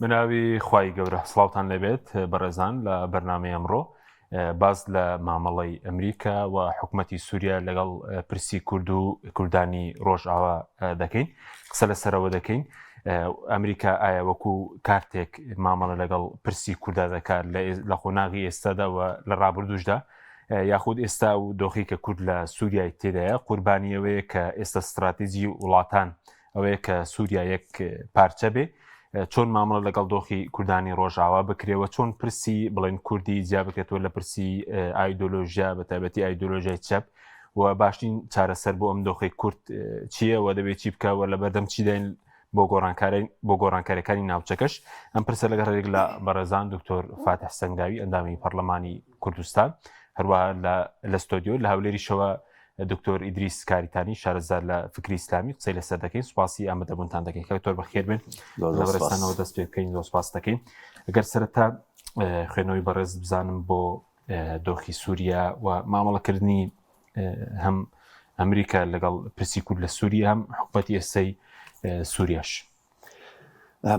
مناوی خوای گەورە سڵاوتان لەبێت بەڕێزان لە بەرنامەی ئەمڕۆ باز لە مامەڵەی ئەمریکا و حکوومەتی سووریا لەگەڵ پرسی کورد و کوردانی ڕۆژئاوا دەکەین قسە لەسەرەوە دەکەین. ئەمریکا ئایا وەکو کارتێک مامەڵە لەگەڵ پرسی کووردا دەکات لە خۆناغی ئێستادا و لە ڕابردوشدا یاخود ئێستا و دۆخی کە کورد لە سووریای تێدایە قوربانیەوەیە کە ئێستا استراتیژی وڵاتان ئەوەیە کە سووریا یەک پارچە بێ چۆن مامەڵە لەگەڵ دۆخی کوردانی ڕۆژئاوا بکرێەوە چۆن پرسی بڵێن کوردی جیا بکرێتەوە لە پرسی ئایدۆلۆژیا بە تایبەتی ئایدۆلۆژیای چەپ و باشترین چارەسەر بۆ ئەم دۆخی کورد چییە و دەبێت چی بکەوە لە بەردەم چی دەین بۆ گۆڕانکاریەکانی ناوچەکەش. ئەم پرسە لەگەڕێک لە بەڕێزان دکتۆر فاتح سەنگاوی ئەندامی پەرلەمانی کوردستان، هەروەها لە ستۆدیۆ لە هەولێریشەوە دکتۆر ئیدریس کاریتانی شارەزار لە فکری ئیسلامی قسەی لەسەر دەکەین. سوپاسی ئامادەبوونتان دەکەین. کاکتۆر بەخێر بن لە بەرزستانەوە دەست پێ بکەین. زۆر سوپاس دەکەین. ئەگەر سەرەتا خوێنەوەی بەڕێز بزانم بۆ دۆخی سووریا و مامەڵەکردنی هەم ئەمریکا لەگەڵ پرسی کورد لە سووریا هەم حکوومەتی ئێستای سووریاش.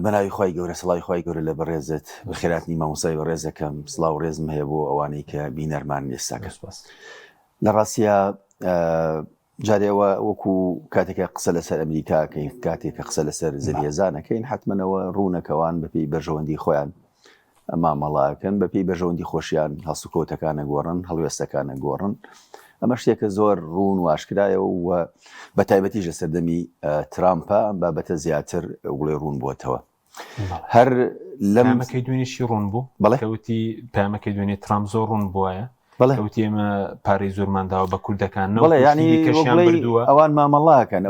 بەناوی خوای گەورە، سڵاوی خوای گەورە لە بەڕێزت، بەخێراتنی مامۆستای بەڕێزەکەم، سڵاو ڕێزم هەیە بۆ ئەوانەی کە بینەرمان ئێستاکە. لە ڕاستیە جارێەوە وەکو کاتێکە قسە لەسەر ئەمریکاکەین، کاتێک کە قسە لەسەر زەریێزانەکەین، حتمەنەوە ڕوونەکەوان بەپێی بەرژەوەندی خۆیان مامەڵاکەن، بەپێی بەرژەوەندی خۆشیان هەڵسوکەوتەکانە گۆڕن، هەڵوێستەکانە گۆڕن. ئەمە شتێکە زۆر ڕوون و ئاشکرایەوە و بە تایبەتیش لە سەردەمی ترامپە ئەم بابەتە زیاتر وڵێ ڕوون بووەتەوە. هەر لەمەکەی دوێنێشی ڕوون بوو بەڵێکەوتی پامەکەی دوێنێ ترامپ زۆر ڕوون بووایە کەوتی ئێمە پارەی زۆرمانداوە بە کوردەکانەوە ینی کەشیان بردووە ئەوان مامەڵاکەن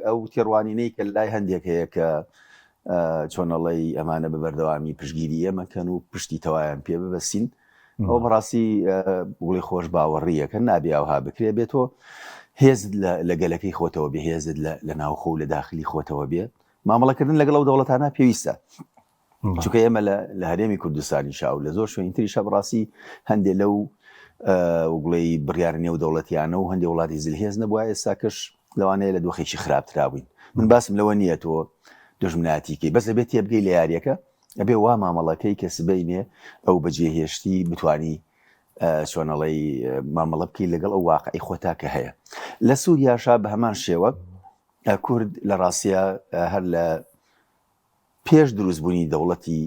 ئەو تێڕوانینەی کە لای هەندێک هەیە کە چۆنەڵی ئەمانە بە بەردەوامی پشگیری ئێمەکەن و پشتی تەوایان پێ ببەسین. ئەو بەڕاستی وڵی خۆش باوەڕیەکە نابێ ئەوها بکرێ بێتەوە هێزت لە گەلەکەی خۆتەوە بێ، هێزت لە ناوخۆ و لە داخلی خۆتەوە بێت. مامەڵەکردن لەگەڵ ئەو دەوڵەتانە پێویستە، چونکە ئێمە لە هەرێمی کوردستانی شاو لە زۆر شوێنی تریشە بەڕاستی هەندێک لەو وڵی بڕیارنێ و دەوڵەتیانە و هەندێک وڵاتی زلهێز نەبووە، ئێستا کەش لەوانەیە لە دۆخێکی خراپترا بووین. من باسم لەوە نییە تۆ دژمناتیکەی بەس لەبێت تێبگەی لە یاریەکە ئەبێ وا مامەڵەکەی کە سبەینێ ئەو بەجێهێشتی بتوانی چۆنەڵی مامەڵە بکەی لەگەڵ ئەو واقعی خۆتا کە هەیە. لە سووریاشا بە هەمان شێوە کورد لە ڕاستیە هەر لە پێش دروستبوونی دەوڵەتی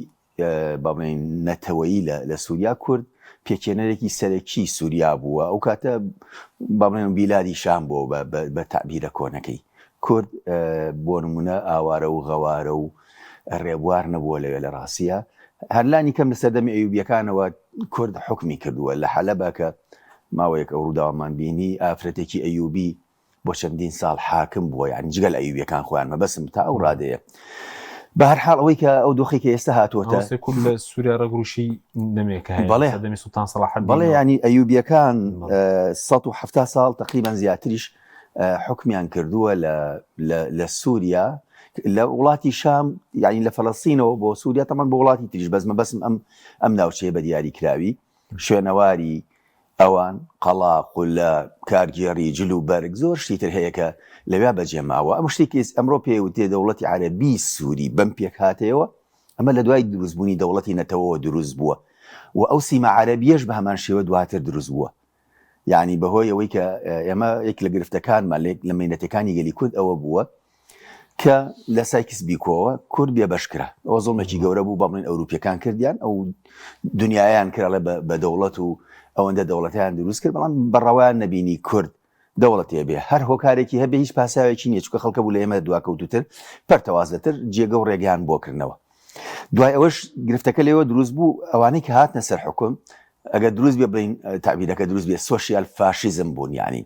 با بڵێین نەتەوەیی لە سووریا کورد پێکێنەرێکی سەرەکی سووریا بووە. ئەو کاتە با بڵێن بیلادی شام بووە بە تعبیرە کۆنەکەی. کورد بۆ نمونە ئاوارە و غەوارە و ڕێبوار نەبووە لەوێ لە ڕاستیە. هەرلانی کەم لە سەردەمی ئەیوبیەکانەوە کورد حکمی کردووە لە حەلەبە کە ماوەیەک ئەو ڕووداوەمان بینی ئافرەتێکی ئەیوبی بۆ چەندین ساڵ حاکم بووە، یعنی جگەل ئەیوبیەکان خۆیان مەبەسم تا ئەو ڕادەیە. بە هەر حاڵ ئەوەی کە ئەو دۆخی کە ئێستا هاتووەتە کورد لە سووریا ڕەگروشی نەمێکە سەردەمی سوڵتان سەلاح الدین. بەڵێ ینی ئەیوبیەکان 170 ساڵ تقریبان زیاتریش حکمیان کردووە لە سووریا، لە وڵاتی شام یعنی لە فەڵەستینەوە بۆ سووریا تەمان بۆ وڵاتی تریش بەسم ئەم ناوچەیە بە دیاری کراوی شوێنەواری ئەوان قەڵا قولە کارگێڕی جلوبەرگ زۆر شتیتر هەیە کە لەوێ بەجێماوە. ئەم شتێکی ئەمڕۆ پێوتێ دەوڵەتی عەرەبی سووری بەم پێک هاتەوە، ئەمە لە دوای دروستبوونی دەوڵەتی نەتەوەوە دروست بووە و ئەو سیمە عەرەبیەش بە هەمان شێوە دواتر دروست بووە. یعنی بەهۆی ئەوەی کە ئێمە یەک لە گرفتەکانمان لە مینەتەکانی گەلی کورد ئەوە بووە کە لە سایکس بیکۆوە کورد بێ بەشکرا. ئەوە زۆڵمێکی گەورە بوو، با بڵێن ئەوروپیەکان کردیان ئەو دنیایان کراڵێ بە دەوڵەت و ئەوەندە دەوڵەتیان دروست کرد، بەڵام بەڕەوایان نەبینی کورد دەوڵەتێ بێ. هەر هۆکارێکی هەبێ هیچ پاساوێکی نییە، چونکە خەڵکە بوو لە ئێمە دواکەوتوتر پەرتەوازەتر جێگە و ڕێگەیان بۆکردنەوە. دوای ئەوەش گرفتەکە لێوە دروست بوو ئەوانەی کە هاتنە سەر حکوم ئەگەر دروست بێ بڵین تعبیرەکە دروست بێ سۆشیال فاشیزم بوون، یعنی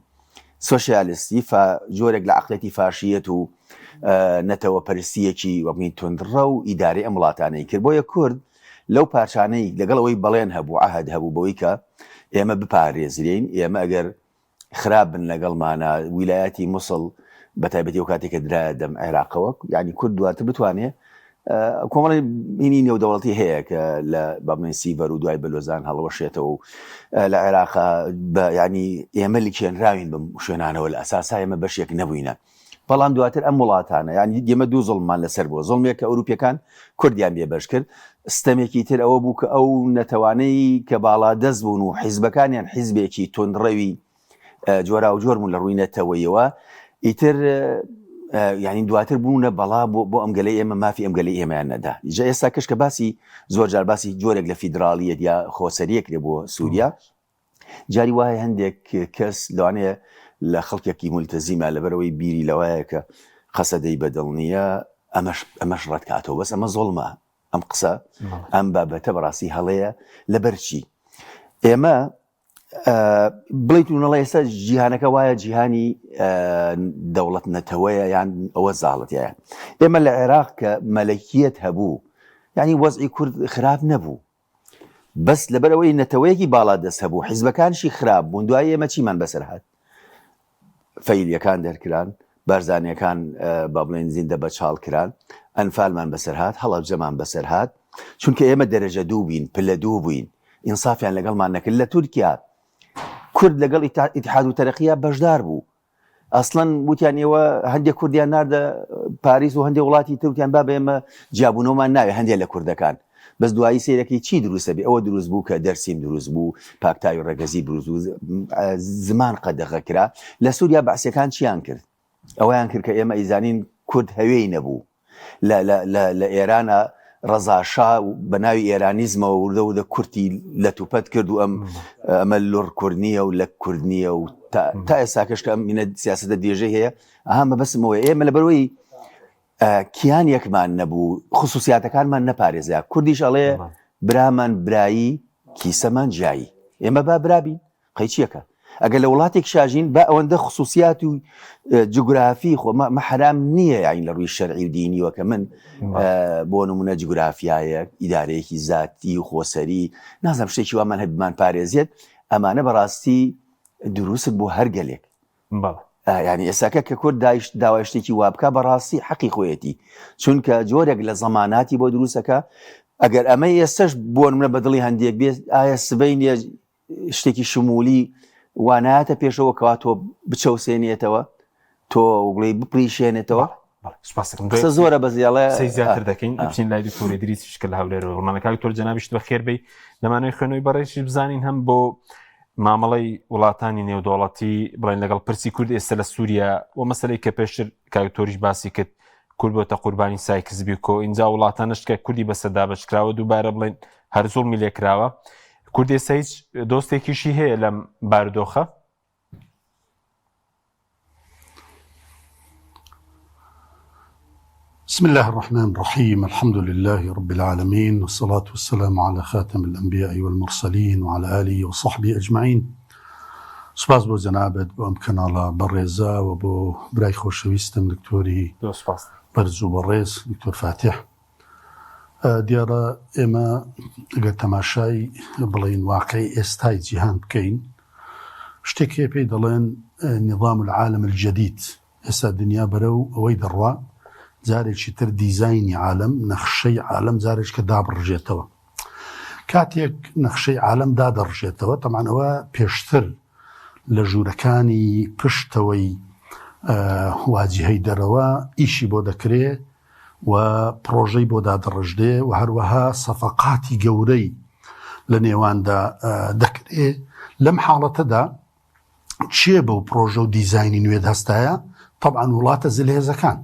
سۆشیالیستی جۆرێک لە عەقڵەتی فاشیەت و نەتەوە پەرستیەکی وەبنی تونندڕە و ئیدارەی ئەم وڵاتانەی کرد. بۆیە کورد لەو پارچانەی لەگەڵ ئەوەی بەڵێن هەبوو عەهد هەبوو بەوەی کە ئێمە بپارێزرین، ئێمە ئەگەر خراپ بن لەگەڵمانە ویلایەتی مووسڵ بە تایبەتی ئەو کاتێککە درایە دەم عێراقەوە، یعنی کورد دواتر بتوانێت کۆمەڵی بینی نێودەوڵەتی هەیە کە لە بابنی سیڤەر و دوای بەلۆزان هەڵەوەشێتەوە و لە عێراق ینی ئێمە لیکێنراوین بم شوێنانەوە لە ئەساسا ئێمە بەشێک نەبووینە. بەڵام دواتر ئەم وڵاتانە ینی دێمە دوو زڵمان لەسەر بووە زڵمێک کە ئەوروپیەکان کوردیان بێبەش کرد ستەمێکی تر ئەوە بوو کە ئەو نەتەوانەی کە باڵا دەست بوون و حیزبەکانیان حیزبێکی تۆندڕەوی جۆرا و جۆرمون لە ڕووی نەتەوەیەوە ئیتر ینی دواتر بوونە بەڵا بۆ ئەمگەلەی ئێمە مافی ئەمگەلەی ئێمەیان نەدا جا ئێستا کەش کە باسی زۆر جار باسی جۆرێک لە فیدراڵیەت یا خۆسەریەک لێ بۆ سووریا جاری وایە هەندێک کەس لەوانەیە لە خەڵکێکی مولتەزیمە لەبەرەوەی بیری لەوایە کە قەسەدەی بەدڵ نییە ئەمەش ڕەتکاتەوە بەس ئەمە زۆڵمە ئەم قسە ئەم بابەتە بەڕاستی هەڵەیە لەبەرچی ئێمە بڵیتونەڵە ئێستا جیهانەکە وایە جیهانی دەوڵەت نەتەوەیە یان ئەوە زاڵەتیە ئێمە لە عێراق کە مەلەکیەت هەبوو ینی وەزعی کورد خراپ نەبوو بەس لەبەرەوەی نەتەوەیەکی باڵا دەست هەبوو حیزبەکانشی خراپ بوون دوای ئێمە چیمان بەسەر هات فەیلیەکان دەرکران بارزانیەکان با بڵێن زیندە بە چاڵ کران ئەنفالمان بەسەر هات هەڵەبجەمان بەسەر هات چونکە ئێمە دەرەجە دوو بین پلە دوو بووین ئینسافیان لەگەڵمان نەکرد لە تورکیا کورد لەگەڵ ئیتحاد و تەرەقیە بەشدار بوو ئەسڵەن وتیان ئێوە هەندێک کوردیان ناردە پاریس و هەندێک وڵاتی تروتیان با بە ئێمە جیابوونەوەمان ناوێ هەندێک لە کوردەکان بەس دوایی سیرەکەی چی دروستە بێ ئەوە دروست بوو کە دەرسیم دروست بوو پاکتاوی ڕێگەزی دروست بوو زمان قەدەغەکرا لە سووریا بەعسیەکان چیان کرد ئەوەیان کرد کە ئێمە ئیزانین کورد هەوێی نەبوو لە ئێرانە ڕەزاشا بە ناوی ئێرانیزمەوە وردە کورتی لە توپەت کرد و ئەمە لۆڕ کوردنیە و لە کوردنیە و تا ئێستا کەش کە ئەم سیاسەتە دێژەی هەیە ئەهان بەبەسمەوەی ئێمە لەبەرەوەی کیانێکمان نەبوو خصوصیاتەکانمان نەپارێزە کوردیش ئەڵێ برامان برایی کیسەمان جایی ئێمە با برابین قەیچیەکە ئەگەر لە وڵاتێک شاژین با ئەوەندە خصوصیات و جوگرافی خۆ مەحرام نییە یاین لە ڕووی شەرعی و دینیوە کە من بۆ نمونە جوگرافیایە ئیدارەیەکی زاتی و خۆسەری نازانم شتێکی وامان هەبمان پارێزیێت ئەمانە بەڕاستی دروست بۆ هەرگەلێک ینی ئێساکە کە کورد داوای شتێکی وابکە بەڕاستی حەقی خۆیەتی چونکە جۆرێک لە زەماناتی بۆ دروستەکە ئەگەر ئەمە ئێستش بۆ نمونە بەدڵی هەندێک بێت ئایا سبەی نیە شتێکی شمولی وانایەتە پێشەوە کەوا تۆ بچەوسێنێتەوە تۆ وڵی بپریشێنێتەوە قسە زۆرە بەزیاڵە زیاتر دەکەین بچین لای دکتۆری دریسیشکە لە هەولێر ڕۆمانەکە دکتۆر جەنابیشت بە خێربەی لەمانەوەی خوێنەوەی بەڕێزی بزانین هەم بۆ مامەڵەی وڵاتانی نێودوڵەتی بڵێن لەگەڵ پرسی کورد ئێستا لە سووریا و مەسەلەی کە پێشتر کاکتۆریش باسی کرد کورد بۆتە قوربانی سایکزبی کۆ ئینجا وڵاتانش کە کوردی بەسەردا بەشکراوە دووبارە بڵێن هەر زوڵمی لێکراوە کورد ئێستا هیچ دۆستێکیشی هەیە لەم بارودۆخە بسم الله الرحمن الرحيم الحمد لله رب العالمين والصلاة والسلام على خاتم الأنبياء والمرسلين وعلى آله وصحبه أجمعين سپاس بۆ جەنابەت بۆ ئەم کەناڵە بەڕێزە و بۆ برای خۆشەویستم دکتۆری بەرز و بەڕێز دکتۆر فاتح دیارە ئێمە ئەگەر تەماشای بڵین واقعی ئێستای جیهان بکەین شتێکی پێی دەڵێن نظام العالم الجديد ئێستا دنیا بەرەو ئەوەی دەڕوا جارێکی تر دیزایانی عالم نەخشەی عالم جارێک کە دابڕژێتەوە کاتێک نەخشەی عالم دادەڕژێتەوە تەمان ئەوە پێشتر لە ژوورەکانی پشتەوەی واجهەی دەرەوە ئیشی بۆ دەکرێ و پرۆژەی بۆ دادەڕژدێ و هەروەها سەفەقاتی گەورەی لە نێواندا دەکرێ لەم حاڵەتەدا چێ بەو پرۆژە و دیزایانی نوێ هەستایە طبعاً وڵاتە زلهێزەکان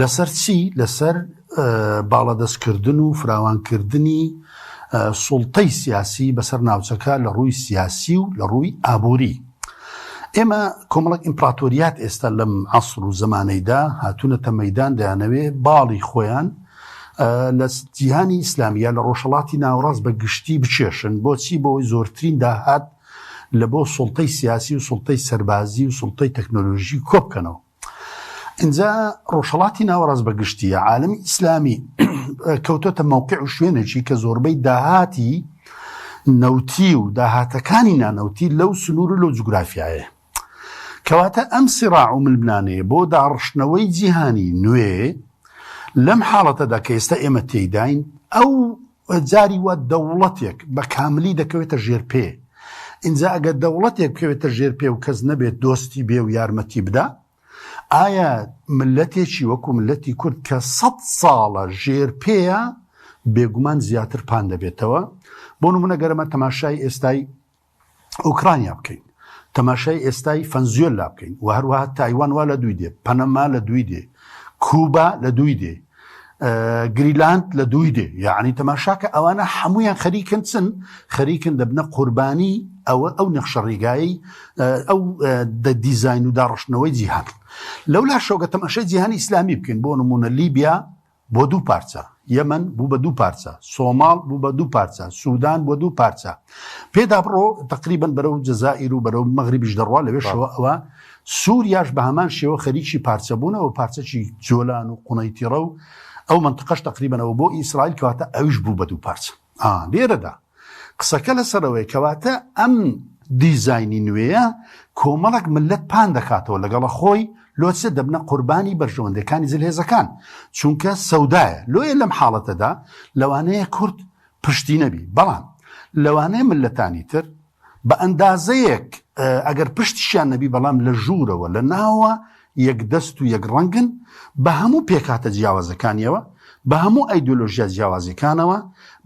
لەسەر چی لەسەر باڵەدەستکردن و فراوانکردنی سوڵتەی سیاسی بەسەر ناوچەکە لە ڕووی سیاسی و لە ڕووی ئابووری ئێمە کۆمەڵک ئیمپراتۆریات ئێستا لەم عەسر و زەمانەیدا هاتوونەتە مەیدان دەیانەوێ باڵی خۆیان لە جیهانی ئیسلامیە لە ڕۆژهەڵاتی ناوەڕاست بە گشتی بچێشن بۆچی بۆی زۆرترین داهات لە بۆ سوڵتەی سیاسی و سوڵتەی سەربازی و سوڵتەی تەکنۆلۆژی کۆبکەنەوە اینجا ڕۆژهەڵاتی ناوەڕاست بە گشتیە عالمی ئیسلامی کەوتۆتە مەوقع و شوێنێکی کە زۆربەی داهاتی نەوتی و داهاتەکانی نانەوتی لەو سنوور و لەو جوگرافیایە کەواتە ئەم سیڕاع و ململانەیە بۆ داڕشتنەوەی جیهانی نوێ لەم حاڵەتەدا کە ئێستا ئێمە تێیداین ئەو جاری وە دەوڵەتێک بە کاملی دەکەوێتە ژێرپێ اینجا ئەگەر دەوڵەتێک بکەوێتە ژێرپێ و کەس نەبێت دۆستی بێ و یارمەتی بدا ئایا ملەتێکی وەکو ملەتی کورد کە 100 ساڵە ژێرپێیە بێگومان زیاتر پان دەبێتەوە. بۆ نمونە گەرەمە تەماشای ئێستای ئوکرانیا بکەین، تەماشای ئێستای ڤەنزوێلا بکەین، و هەروەها تایوان وا لە دوی دێ، پەنەما لە دوی دێ، کوبا لە دوی دێ، گریلاند لە دوی دێ. یعنی تەماشاکە ئەوانە هەمویان خەریکن چن؟ خەریکن دەبنە قوربانی ئەو نەخشەڕێگایی ئەو دیزاین و داڕشتنەوەی جیهان. لەولا شۆگە تەماشای جیهانی ئیسلامی بکەین. بۆ نمونە لیبیا بۆ 2 پارچە، یەمەن بوو بە 2 پارچە، سۆماڵ بوو بە 2 پارچە، سوودان بۆ 2 پارچە. پێدا بڕۆ تقریبن بەرەو جەزائیر و بەرەو مەغریبیش دەڕوا. لەوێشەوە ئەوە سووریاش بە هەمان شێوە خەریکی پارچە بوونەوە، پارچەکی جۆلان و قونەیتیڕە و ئەو منتقەش تقریبنەوە بۆ ئیسرائیل کەواتە ئەویش بوو بە 2 پارچە. لێرەدا قسەکە لەسەرەوەی کەواتە ئەم دیزاینی نوێیە کۆمەڵک ملت پان دەکاتەوە لەگەڵە خۆی، لۆچە دەبنە قوربانی بەرژەوەندەکانی جلهێزەکان، چونکە سەودایە. لۆیە لەم حاڵەتەدا لەوانەیە کورد پشتی نەبی، بەڵام لەوانەیە ملەتانی تر بە ئەندازەیەک ئەگەر پشتیشیان نەبی، بەڵام لە ژوورەوە لە ناوە یەک دەست و یەک ڕەنگن بە هەموو پێکاتە جیاوازەکانیەوە، بە هەموو ئەیدۆلۆژیا جیاوازەکانەوە،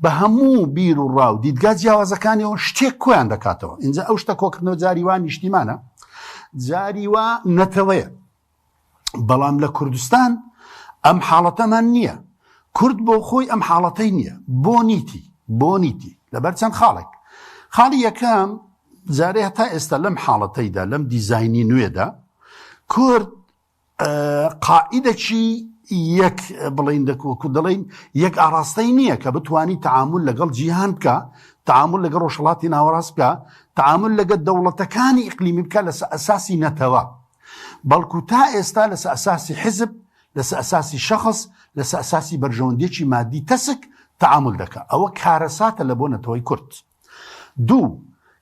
بە هەموو بیر و ڕاو دیدگا جیاوازەکانیەوە شتێک کۆیان دەکاتەوە. اینجا ئەو شتە کۆکردنەوە جاریوان نیشتیمانە، جاریوا نەتەوەیە. بەڵام لە کوردستان ئەم حاڵەتەمان نییە. کورد بۆ خۆی ئەم حاڵەتەی نییە، بۆ نیتی لەبەر چەند خاڵێک. خاڵی یەکەم، جارێ هەتا ئێستا لەم حاڵەتەیدا، لەم دیزاینی نوێدا، کورد قائیدەکی یەک بڵین دەکوەکو دەڵین یەک ئاراستەی نییە کە بتوانی تعامل لەگەڵ جیهان بکە، تعامل لەگەڵ ڕۆژهەڵاتی ناوەڕاست بکە، تعامل لەگەڵ دەوڵەتەکانی ئیقلیمی بکە لەسەر ئەساسی نەتەوە، بەڵکو تا ئێستا لەسەر ئەساسی حزب، لەسەر ئەساسی شەخص، لەسەر ئەساسی بەرژەوەندێکی مادی تەسک تعامل دەکە. ئەوە کارەساتە لە بۆ نەتەوەی کورد. 2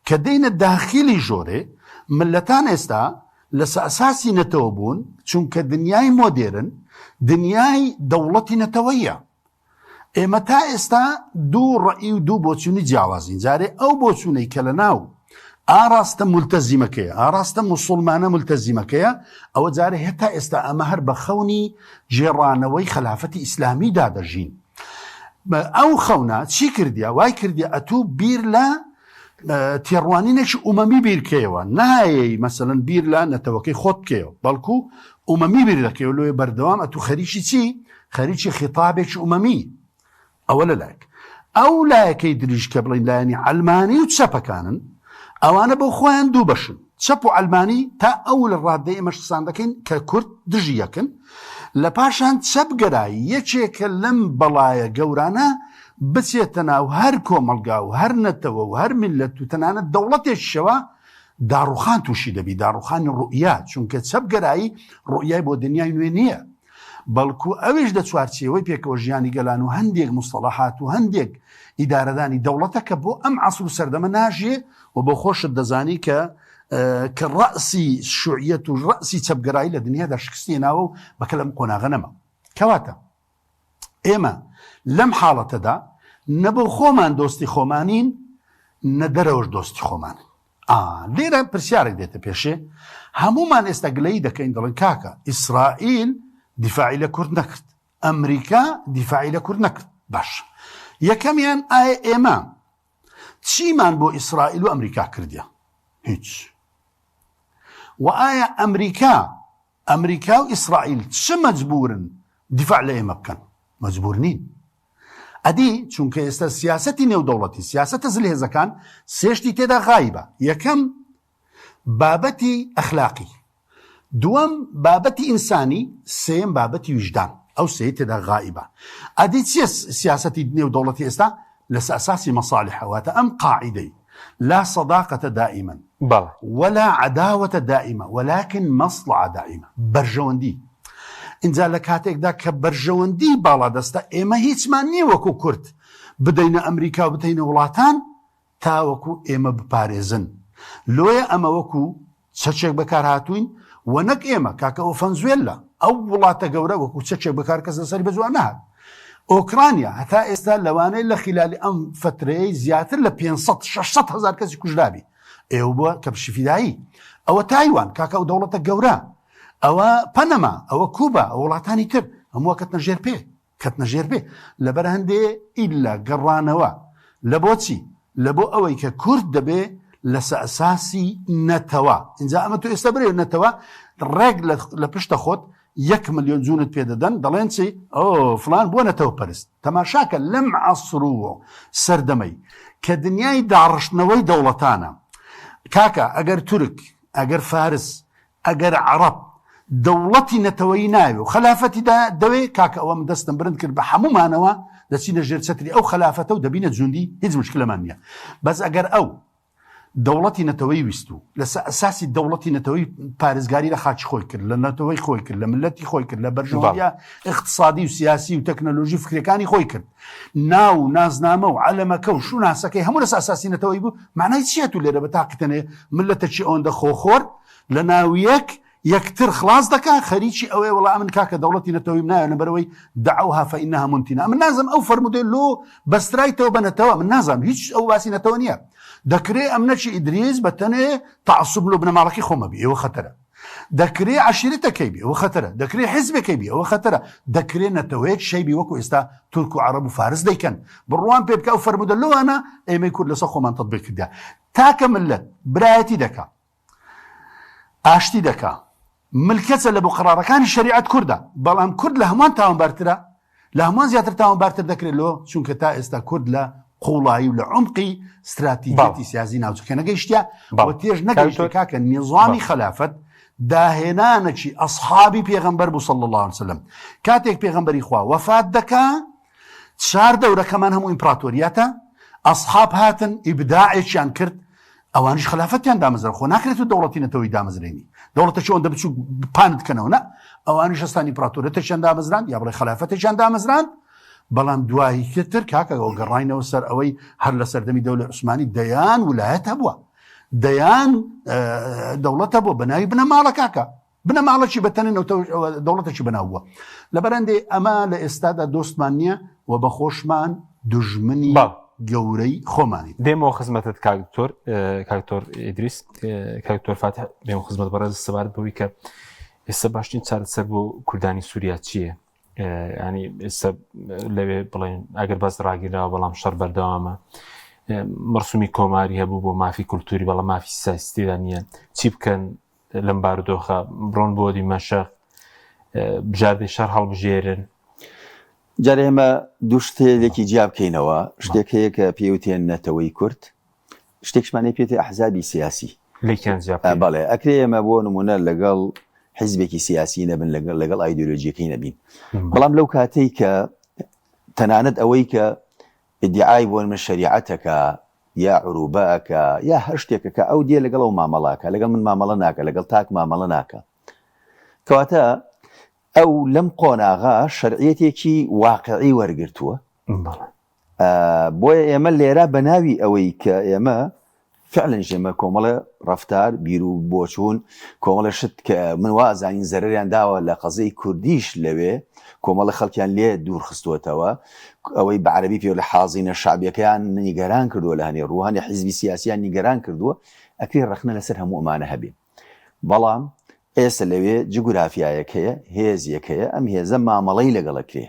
کە دەینە داخلی ژۆرێ، ملەتان ئێستا لەسەر ئەساسی نەتەوە بوون، چونکە دنیای مۆدێرن دنیای دەوڵەتی نەتەوەیە. ئێمە تا ئێستا 2 ڕەئی و 2 بۆچوونی جیاوازین. جارێ ئەو بۆچوونەی کە لە ناو ئاراستە مولتەزیمەکەیە، ئاراستە موسڵمانە مولتەزیمەکەیە، ئەوە جارێ هێتا ئێستا ئەمە هەر بە خەونی جێڕانەوەی خلافەتی ئیسلامی دادەژین. ئەو خەونە چی کردیا؟ وای کردیا ئەتوو بیر لە تێڕوانینێکی ئومەمی بیرکەوە، نایەی مەسەلەن بیر لە نەتەوەکەی خۆت بکەوە، بەڵکو ئومەمی بیر دەکەوە. لۆیە بەردەوام ئەتوو خەریکی چی؟ خەریکی خیتابێکی ئومەمی. ئەوە لە لایەک. ئەو لایەکەی دریش کە بڵین لایەنی ئەلمانی و چەپەکانن، ئەوانە بۆ خۆیان 2 بەشن، چەپ و ئەلمانی. تا ئەو لە ڕادەی ئێمەش قسان دەکەین کە کورد دژی یەکن، لە پاشان چەپگەرایی یەکێکە لەم بەڵایە گەورانە بچێتە ناو هەر کۆمەلگا و هەر نەتەوە و هەر میلەت و تەنانەت دەوڵەتێکیشەوە، داڕوخان تووشی دەبی، داڕوخانی ڕوئیا، چونکە چەپگەرایی ڕوئیای بۆ دنیای نوێ نییە، بەڵکو ئەویش دە چوارچێوەی پێکەوە ژیانی گەلان و هەندێک مستەڵەحات و هەندێک ئیدارەدانی دەوڵەتە کە بۆ ئەم عەسر و سەردەمە ناژێ و بۆ خۆشت دەزانی کە ڕەسی شوعیەت و ڕەسی چەپگەرایی لە دنیادا شکستی ناوە و بەکە لەم قۆناغە نەما. کەواتە ئێمە لەم حاڵەتەدا نەبوو خۆمان دۆستی خۆمانین، نەدەرەوەش دۆستی خۆمانن. لێرە پرسیارێک دێتە پێشێ، هەمومان ئێستا گلەیی دەکەین، دەڵێن کاکە ئیسرائیل دیفاعی لە کورد نەکرد، ئەمریکا دیفاعی لە کورد نەکرد. باش، یەکەمیان ئایا ئێمە چیمان بۆ ئیسرائیل و ئەمریکا کردیە؟ هیچ. و ئایا ئەمریکا و ئیسرائیل چ مەجبورن دیفاع لە ئێمە بکەن؟ مەجبور نین. ئەدی چونکە ئێستا سیاسەتی نێودەوڵەتی، سیاسەتە جلهێزەکان سێشتی تێدا غایبە. یەکەم بابەتی ئەخلاقی، دووەم بابەتی ئینسانی، سێم بابەتی وجدان. ئەو سێ تێدا غایبە. ئەدی چیە سیاسەتی نێودەوڵەتی ئێستا؟ لەسەر ئەساسی مەصالحەواتە. ئەم قاعیدەی لا صداقة دائما ولا عداوة دائمة ولكن مصلحة دائمة. بەرژەوەندی اینجا لە کاتێکدا کە بەرژەوەندی باڵا دەستە، ئێمە هیچمان نییە وەکو کورد بدەینە ئەمریکا و بدەینە وڵاتان تا وەکو ئێمە بپارێزن. لۆیە ئەمە وەکو چەچێک بەکار هاتوین و نەک ئێمە کاکە ئەو ڤەنزوێلا ئەو وڵاتە گەورە وەکو چەچێک بەکار کەس لەسەری بەجوان نهات. ئۆکرانیا هەتا ئێستا لەوانەیە لە خلالی ئەم فترەیە زیاتر لە 500-600 هزار کەسی کوژرابی. ئێوە بووە کە پشیفیدایی. ئەوە تایوان کاکە ئەو دەوڵەتە گەورە، ئەوە پەنەما ئەوە کوبا ئەو وڵاتانی تر هەمووە کەتنە ژێر پێ لەبەر هەندێ ئیلا گەڕانەوە لە بۆچی لە بۆ ئەوەی کە کورد دەبێ لەسەر ئەساسی نەتەوە اینجا ئەمە تو ئێستا برێ نەتەوە ڕێک لە پشتە خۆت 1 ملیۆن جوونت پێدەدەن دەڵێن چی فلان بۆ نەتەوە پەرست تەماشاکە لەم عەسڕ و سەردەمەی کە دنیای داڕشتنەوەی دەوڵەتانە کاکە ئەگەر تورک ئەگەر فارس ئەگەر عەرەب دەوڵەتی نەتەوەیی ناوێ و خەلافەتیدا دەوێ کاکە ئەوەم دەستم برند کرد بە هەمومانەوە دەچینە ژێر چەتری ئەو خەلافەتە و دەبینە جوندی هیچ مشکلەمان نییە بەس ئەگەر ئەو دەوڵەتی نەتەوەی ویست و لەسەر ئەساسی دەوڵەتی نەتەوەی پارێزگاری لە خاچ خۆی کرد لە نەتەوەی خۆی کرد لە ملەتی خۆی کرد لە بەرژەوەیە اقتصادی و سیاسی و تەکنەلۆژی فکرەکانی خۆی کرد ناو نازنامە و عەلەمەکە و شوناسەکەی هەموو لەسەر ئەساسی نەتەوەی بوو معنای چییە تو لێرە بە تاقیتەنێ ملەتەکی ئەوەندە خۆخۆر لە ناویەک یەکتر خلاص دەکات خەریکی ئەوەی وەڵام من کاکە دەوڵەتی نەتەوەی نایە لەبەرەوەی دعوها فإنها منتنة من نازم ئەو فەرمودەی لۆ بەسترایتەوە بە نەتەوە من نازم هیچ ئەو باسی نەتەوە نییە دەکرێ ئەم نەچی ئیدریس بە تەنێ تعسب لە بنەماڵەکی خۆمە بی ئەوە خەتەرە دەکرێ عەشیرەتەکەی بی ئەوە خەتەرە دەکرێ حیزبێکی بی ئەوە خەتەرە دەکرێ نەتەوەیەک شەیبی وەکو ئێستا تورک و عەرەب و فارس دەیکەن بڕوان پێ بکە ئەو فەرمودە لەوانە ئێمەی کورد لەسەر خۆمان تەطبیق کردیا تاکە ملت برایەتی دەکا ئاشتی دەکا ملکەتە لە بۆ قەرارەکانی شەریعەت کوردە بەڵام کورد لە هەمووان تاوانبارترە لە هەمووان زیاتر تاوانبارتر دەکرێت لۆ چونکە تا ئێستا کورد لە قوڵایی و لە عمقی استراتیجێتی سیاسی ناوچەکە نەگەیشتیا بۆ تێژ نەگەیشتە کاکە نیظامی خەلافەت داهێنانەکی ئەسحابی پێغەمبەر بوو صلی الله علیه وسلم کاتێک پێغەمبەری خوا وەفات دەکا 4 دەورەکەمان هەموو ئیمپراتۆریاتە ئەسحاب هاتن ئیبداعێکیان کرد ئەوانش خلافەتیان دامەزرا خۆ ناکرێت و دەوڵەتی نەتەوەی دامەزرێنی دەوڵەتە چۆن دەبچوو پانت کەنەوە نە ئەوانش هەستانی ئیمپراتۆریەتێکیان دامەزران یا بڵێ خلافەتێکیان دامەزران بەڵام دوایی کتر کاکە ئەو گەڕاینەوە سەر ئەوەی هەر لە سەردەمی دەوڵەت عوسمانی دەیان ویلایەت هەبووە دەیان دەوڵەتە بۆ بەناوی بنەماڵە کاکە بنەماڵەکی بەتەنێن دەوڵەتێکی بەناوبووە لەبەرەندێ ئەمە لە ئێستادا دۆستمان نییە و بە خۆشمان دوژمنی گەورەی خۆمانی دێمەوە خزمەتت کاکتۆر ئیدریس کاکتۆر فاتح دێمە خزمەت بەڕێز سەبارەت بەوەی کە ئێستا باشترین چارەسەر بۆ کوردانی سووریا چییە؟ ینی ئێستا لەوێ بڵێن ئەگەر بەس ڕاگیرەوە بەڵام شەڕ بەردەوامە مەرسومی کۆماری هەبوو بۆ مافی کولتوری بەڵام مافی سیاسیدا نییە چی بکەن لەم بارودۆخە بڕۆن بۆ دیمەشق بژاردەی شەڕ هەڵبژێرن جارێ ئێمە دوو شتێکی جیا بکەینەوە شتێک هەیە کە پێوتێن نەتەوەی کورد شتێکشمانەی پێێتی ئەحزابی سیاسی بەڵێ ئەکرێ ئێمە بۆ نمونە لەگەڵ حیزبێکی سیاسی نەبن لەگەڵ ئایدۆلۆژیەکەی نەبین بەڵام لەو کاتەی کە تەنانەت ئەوەی کە ئیدعای بۆ من شەریعەتەکە یا عروبەکە یا هەر شتێکە کە ئەو دێ لەگەڵ ئەو مامەڵاکە لەگەڵ من مامەڵە ناکە لەگەڵ تاک مامەڵە ناکە کەواتە ئەو لەم قۆناغا شەرعیەتێکی واقعی وەرگرتووە بۆیە ئێمە لێرە بە ناوی ئەوەی کە ئێمە فعلا ژێمە کۆمەڵە ڕەفتار بیر و بۆچوون کۆمەڵە شت کە من وازانین زەرریان داوە لە قەزەی کوردیش لەوێ کۆمەڵە خەڵکیان لێ دوور خستوەتەوە ئەوەی بە عەرەبی پێ لە حازینە شعبیەکەیان نیگەران کردووە لە هەنێ ڕووهانی حیزبی سیاسیان نیگەران کردووە ئەکرێ ڕەخنە لەسەر هەموو ئەمانە هەبێ بەڵام ئێستا لەوێ جغرافیایەکەیە هێزیەکەیە ئەم هێزە مامەڵەی لەگەڵەکرێ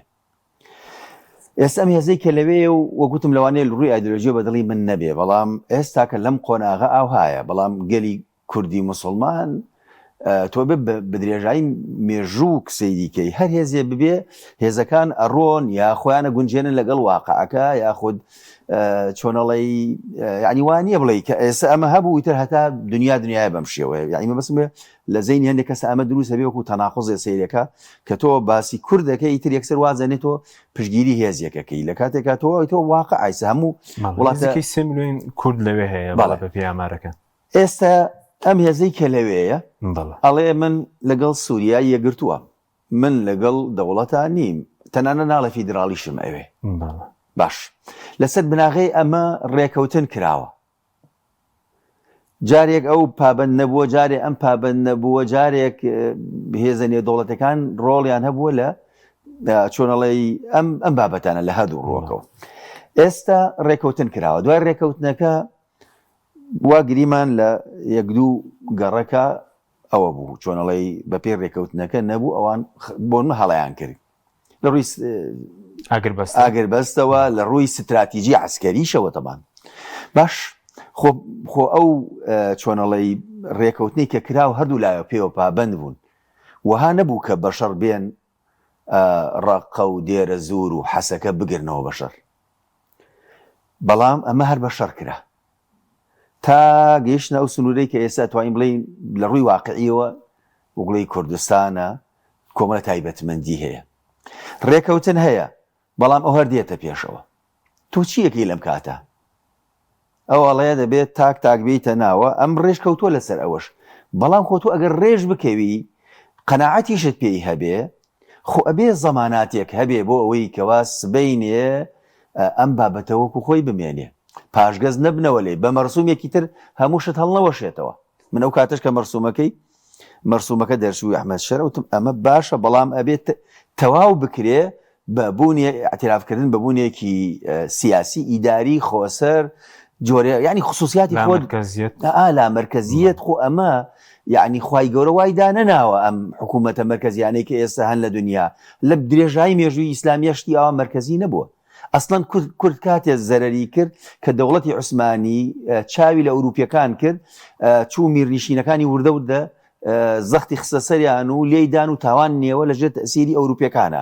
ئێستا ئەم هێزەی کە لەوێ و وەگوتم لەوانەیە ڕووی ئایدۆلۆژیە بەدڵی من نەبێ بەڵام ئێستا کە لەم قۆناغە ئاو هایە بەڵام گەلی کوردی موسڵمان تۆ بە درێژایی مێژوو کسەی دیکەی هەر هێزێ ببێ هێزەکان ئەڕۆن یا خۆیانە گونجێنن لەگەڵ واقعەکە یاخود چۆنەڵی یعنی وانە بڵێ کە ئێستا ئەمە هەبوو تر هەتا دنیای بەم شێوەیە یعنی مەبەستم لە زەینی هەندێک کەس ئەمە دروست هەبێ وەکو تەناقوزێ سەیرەکە کە تۆ باسی کوردەکەی ئیتر یەکسەر وازانێتەوە پشگیری هێزیەکەکەی لە کاتێکا تۆ واقع ئایسە هەموو وڵاتەکەی 3 ملیۆن کورد لەوێ هەیە بەڵێ بە پێی ئامارەکە ئێستا ئەم هێزەی کە لەوەیە ئەڵێ من لەگەڵ سووریا یەگرتووە من لەگەڵ دەوڵەتان نیم تەنانە ناڵە فیدراڵیشم ئەوێ باش لەسەر بناغەی ئەمە ڕێکەوتن کراوە جارێک ئەو پابەند نەبووە جارێک ئەم پابەند نەبووە جارێک هێزە نێودەوڵەتەکان ڕۆڵیان هەبووە لە چۆنەڵی ئەم بابەتانە لە هەردوو ڕۆکەوە ئێستا ڕێکەوتن کراوە دوای ڕێکەوتنەکە وا گریمان لە یەک دوو گەڕەکە ئەوە بوو چۆنەڵی بە پێ ڕێکەوتنەکە نەبوو ئەوان بۆنمە هەڵیان کرد لە ڕووی ئاگربەستەوە لە ڕووی ستراتیژی عسکەریشەوە تەمان باش خۆ ئەو چۆنەڵی ڕێکەوتنی کە کرا و هەردوو لایە پێوە پابند بوون وها نەبوو کە بەشەر بێن ڕقە و دێرە زور و حەسەکە بگرنەوە بەشەر بەڵام ئەمە هەر بەشەر کرا تا گەیشتنە ئەو سنوورەی کە ئێستا توانین بڵین لە ڕووی واقعیەوە وگوڵی کوردستانە کۆمەڵە تایبەتمەندی هەیە ڕێکەوتن هەیە بەڵام ئەو هەر دێتە پێشەوە تۆ چیەکەی لەم کاتە ئەوەڵەیە دەبێت تاک بیتە ناوە ئەم ڕێژ کەوتۆ لەسەر ئەوەش بەڵام خۆ تۆ ئەگەر ڕێژ بکەوی قەناعەتیشت پێی هەبێ خۆ ئەبێ زەماناتێک هەبێ بۆ ئەوەی کەوا سبەینێ ئەم بابەتەوەکو خۆی بمێنێ پاشگەز نەبنەوە لێ بە مەرسومێکی تر هەمووشت هەڵنەوەشێتەوە من ئەو کاتش کە مەرسومەکە دەرچووی ئەحمەد شەرە وتم ئەمە باشە بەڵام ئەبێت تەواو بکرێ بەبوونی اعترافکردن بەبوونێکی سیاسی ئیداری خۆسەر جۆرە یعنی خصوصیاتی خۆ لا مرکزیت خۆ ئەمە یعنی خوای گەورە وای دانەناوە ئەم حکوومەتە مرکزیانەی کە ئێستا هەن لە دنیا لە درێژایی مێژووی ئیسلامیە شتی ئەوە مرکزی نەبووە ئەسڵەن کورد کاتێ زەرەری کرد کە دەوڵەتی عوسمانی چاوی لە ئەوروپیەکان کرد چوو میرنشینەکانی وردە زەختی خستە سەریان و لێیدان و تاوان نێوە لەژێر تەسیری ئەوروپیەکانە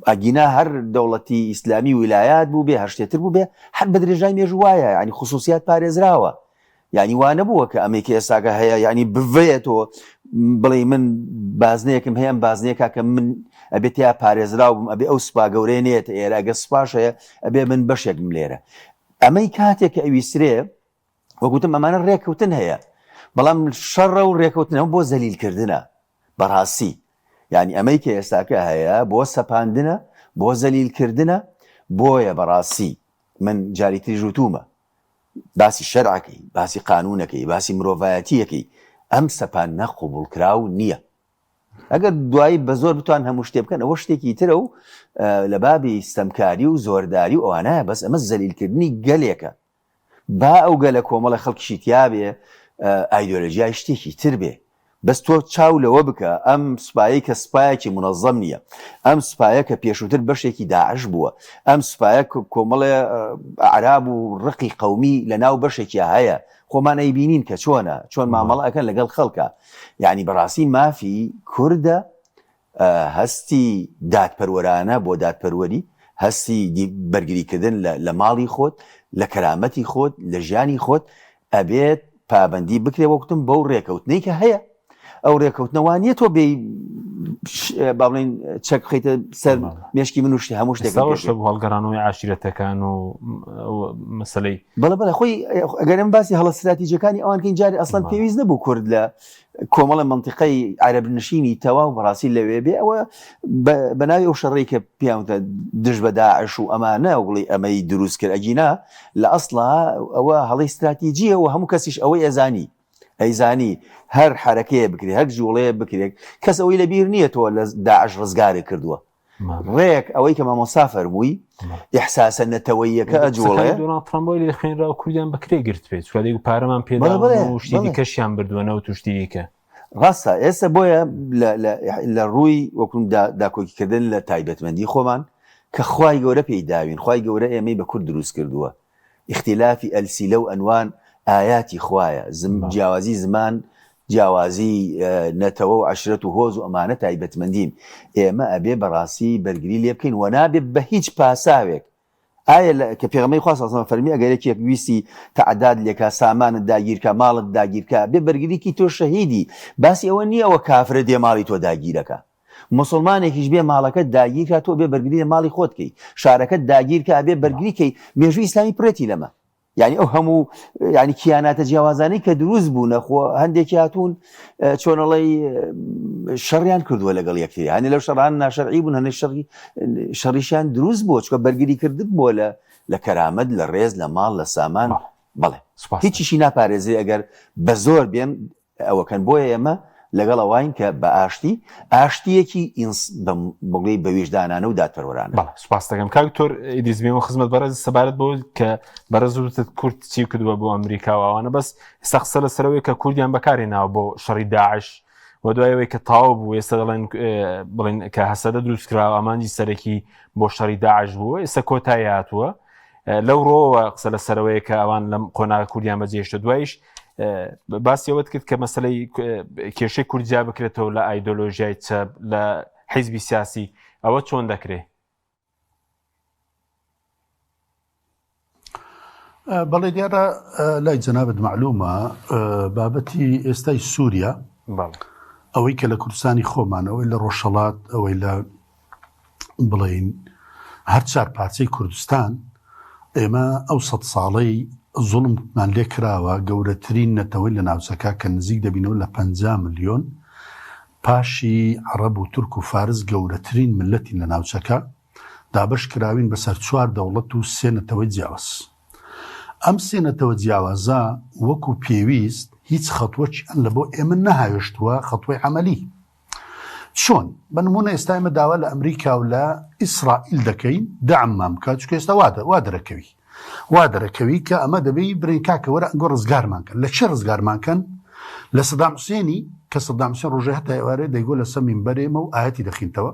ئەگینا هەر دەوڵەتی ئیسلامی ویلایات بوو بێ هەر شتێتر بوو بێ هەر بە درێژای مێژوو وایە ینی خصوصیات پارێزراوە یعنی وانە بووە کە ئەمریکا ئێستاکە هەیە ینی بڤێتەوە بڵێ من بازنەیەکم هەیە بازنەیەکە کە من ئەبێت یا پارێزراو بم ئەبێ ئەو سوپا گەورەیە نێتە ئێرە ئەگە سوپاش هەیە ئەبێ من بەشێکم لێرە ئەمەی کاتێک کە ئەویسترێ وەگوتم ئەمانە ڕێکەوتن هەیە بەڵام شەڕە و ڕێکەوتنەوە بۆ زەلیلکردنە بەڕاستی یعنی ئەمەی کە ئێستاکە هەیە بۆ سەپاندنە بۆ زەلیلکردنە بۆیە بەڕاستی من جاریتری ژوتومە باسی شەرعەکەی باسی قانونەکەی باسی مرۆڤایەتیەکەی ئەم سەپاندنە قوبوڵکراو نییە ئەگەر دوایی بە زۆر بتوان هەموو شتێ بکەن ئەوە شتێکی ترە و لە بابی ستەمکاری و زۆرداری و ئەوانایە بەس ئەمە زەلیلکردنی گەلێکە با ئەو گەلە کۆمەڵە خەڵکیشی تیابێ ئایدۆلۆژیای شتێکی تر بێ بەس تۆ چاو لەوە بکە ئەم سوپایی کە سوپایەکی منەظەم نییە ئەم سوپایە کە پێشووتر بەشێکی داعش بووە ئەم سوپایە کۆمەڵێ عەراب و ڕقی قەومی لە ناو بەشێکی هەیە خۆمان ئەیبینین کە چۆن مامەڵە ئەکەن لەگەڵ خەڵکە یعنی بەڕاستی مافی کوردە هەستی دادپەروەرانە بۆ دادپەروەری هەستی بەرگریکردن لە ماڵی خۆت لە کەرامەتی خۆت لە ژیانی خۆت ئەبێت پابندی بکرێ وەکتم بەو ڕێکەوتنەی کە هەیە ئەو ڕێکەوتنەوانیە تۆ بێ باڵین چەک بخەیتە سەر مێشکی من وشتی هەموو شتێک هەڵگەڕانەوەی عاشیرەتەکان و مەسەلەی بەڵێ خۆی ئەگەرم باسی هەڵە استراتیجیەکانی ئەوانکەین جارێ ئەسڵەن پێویست نەبوو کورد لە کۆمەڵە منتیقەی عەرەبنشینی تەواو بەڕاستی لەوێ بێ ئەوە بەناوی ئەو شەڕێی کە پیاوتە دژ بە داعش و ئەمانە وڵی ئەمەی دروست کرد ئەگینا لە ئەسڵا ئەوە هەڵی استراتیجیە و هەموو کەسیش ئەوەی ئەیزانی هەر حرەکەیە بکرێت هەر جوڵەیە بکرێت کەس ئەوەی لەبیر نییە تۆ لە داعش ڕزگارێک کردووە ڕێک ئەوەی کە مامۆستا فەرمووی ئیحساسە نەتەوەییەکە ئەجوڵەیە ترامبۆی لە خوێنرا و کوردیان بەکرێ گرت بێت چوادێک و پارەمان پێدا و شتی کەشیان بردووەنەوە توشتیکە ڕاستە ئێستا بۆیە لە ڕووی وەکوم داکۆکیکردن لە تایبەتمەندی خۆمان کە خوای گەورە پێی داوین خوای گەورە ئێمەی بە کورد دروست کردووە اختلافی ئەلسیلە و ئەنوان ئاياتی خوایە جیاوازی زمان جیاوازی نەتەوە و عەشرەت و هۆز و ئەمانە تایبەتمەندین ئێمە ئەبێ بەڕاستی بەرگری لێ بکەین و نابێت بە هیچ پاساوێک ئایا کە پێغەمبەری خوا صلی الله علیه و فەرمی ئەگەر یەکێک ویستی تعداد لێکا سامانت داگیرکە ماڵت داگیرکە بێ بەرگریکی تۆ شەهیدی باسی ئەوە نییە ئەوە کافرە دێ ماڵی تۆ داگیرەکە مسلمانێکیش بێ ماڵەکەت داگیرکە تۆ بێ بەرگری ماڵی خۆتکەی شارەکەت داگیرکە ئەبێ بەرگریکەی مێژووی ئیسلامی پرێتی لەمە یعنی ئەو هەموو یعنی کیاناتە جیاوازانەی کە دروست بوو نەخۆ هەندێکی هاتوون چۆنەڵی شەڕیان کردووە لەگەڵ یەکتری هەنێ لەو شەڕان ناشەرعی بوون هەنێ شەڕیشیان دروست بووە چکە بەرگری کردن بۆ لە کەرامەت لە ڕێز لە ماڵ لە سامان بەڵێ هیچیشی ناپارێزێ ئەگەر بە زۆر بێن ئەوەکەن بۆیە ئێمە لەگەڵ ئەوان کە بە ئاشتیەکی بڵێ بەویژدانانە و دادپەروەرانە. سوپاس دەکەم کاکتۆر ئیدیزمێمە خزمەت بەڕێز سەبارەت بۆ کە بەڕێزت کورد چی کردووە بۆ ئەمریکا و ئەوانە بەس ئێستا قسە لەسەرەوەی کە کوردیان بەکارهێناوە بۆ شەڕی داعش و دوایەوەی کە تاو بوو ئێستا بڵێن کە هەسەدە دروستکراوە ئامانجی سەرەکی بۆ شەڕی داعش بووە ئێستا کۆتایی هاتووە لەو ڕۆوە قسە لەسەرەوەی کە ئەوان لەم قۆناغە کوردیان بەجێهێشتە دوایش باسیەوەت کرد کە مەسەلەی کێشەی کوردیا بکرێتەوە لە ئایدۆلۆژیای چەپ لە حیزبی سیاسی ئەوە چۆن دەکرێت؟ بەڵێ دیارە لای جەنابەت معلومە بابەتی ئێستای سووریا ئەوەی کە لە کوردستانی خۆمان ئەوەی لە ڕۆژهەڵات ئەوەی لە بڵێن هەر چار پارچەی کوردستان ئێمە ئەو 100 ساڵەی زوڵممان لێ کراوە گەورەترین نەتەوەی لە ناوچەکە کە نزیک دەبینەوە لە 50 ملیۆن پاشی عەرەب و تورک و فارس گەورەترین ملەتی لە ناوچەکە دابش کراوین بەسەر 4 دەوڵەت و 3 نەتەوەی جیاواز. ئەم 3 نەتەوە جیاوازە وەکو پێویست هیچ خەتوەچیان لە بۆ ئێمە نەهاوێشتووە خەتوەی عەمەلی. چۆن بنمونە ئێستا ئێمە داوا لە ئەمریکا و لە ئیسرائیل دەکەین دەعممان بکات چونکە ئێستا وا دەرەکەوی کە ئەمە دەبێت برین کاکە وەرە ئەنگۆ ڕزگارمان کەن. لە چه ڕزگارمان کەن؟ لە سەدام حوسێنی کە سەدام حوسێن ڕۆژێ هەتا ئێوارێ دەیگۆ لە سەر مینبەرێمە و ئاەتی دەخینتەوە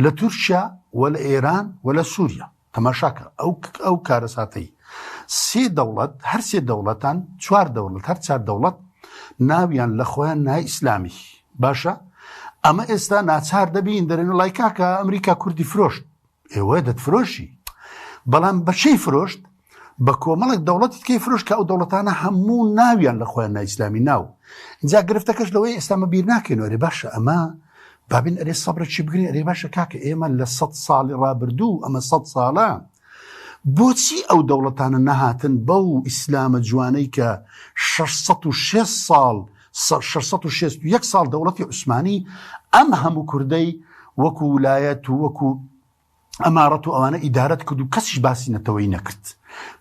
لە تورکیا و لە ئێران و لە سووریا تەماشاکە ئەو کارە ساتەی 3 دەوڵەت هەر 3 دەوڵەتان 4 دەوڵەت هەر 4 دەوڵەت ناویان لە خۆیان نای ئیسلامی باشە ئەمە ئێستا ناچار دەبین دەرێن و لای کاکە ئەمریکا کوردی فرۆشت ئێوە دەتفرۆشی بەڵام بەچەی فرۆشت بە کۆمەڵێک دەوڵەتی تکەی فرۆش کە ئەو دەوڵەتانە هەموو ناویان لە خۆیان نای ئیسلامی ناو اینجا گرفتەکەش لەوەی ئێستامە بیر ناکەین ئەرێ باشە ئەمە بابین ئەرێ سەبرە چی بگرین ئەرێ باشە کاکە ئێمە لە 100 ساڵی ڕابردوو ئەمە 100 ساڵە بۆچی ئەو دەوڵەتانە نەهاتن بەو ئیسلامە جوانەی کە 606 ساڵ 661 ساڵ دەوڵەتی عوسمانی ئەم هەموو کوردەی وەکو ویلایەت و وەکو ئەمارەت و ئەوانە ئیدارەت کرد و کەسیش باسی نەتەوەی نەکرد.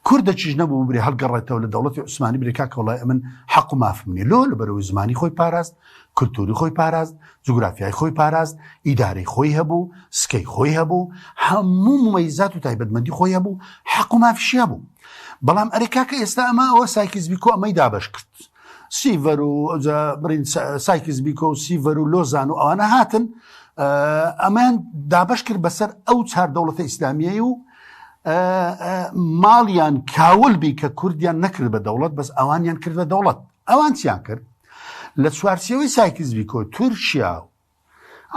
کوردەکیش نەبوو برێ هەڵگەڕێتەوە لە دەوڵەتی عوسمانی برێ کاکە وڵای ئەمن حەق و مافم نیە لۆ لەبەرەوەی زمانی خۆی پاراست کولتوری خۆی پاراست جوگرافیای خۆی پاراست ئیدارەی خۆی هەبوو سکەی خۆی هەبوو هەموو ممەیزات و تایبەتمەندی خۆی هەبوو حەق و مافیشی هەبوو. بەڵام ئەرێ کاکە ئێستا ئەمە ئەوە سایکس بیکۆ ئەمەی دابش کرد سیڤەر و برین سایکس بیکۆ و سیڤەر و لۆزان و ئەوانە هاتن ئەمان دابش کرد بەسەر ئەو 4 دەوڵەتە ئیسلامیە و ماڵیان کاول بی کە کوردیان نەکرد بە دەوڵەت بەس ئەوانیان کرد بە دەوڵەت. ئەوان چیان کرد لە چوارچێوەی سایکس بیکۆ تورکیا و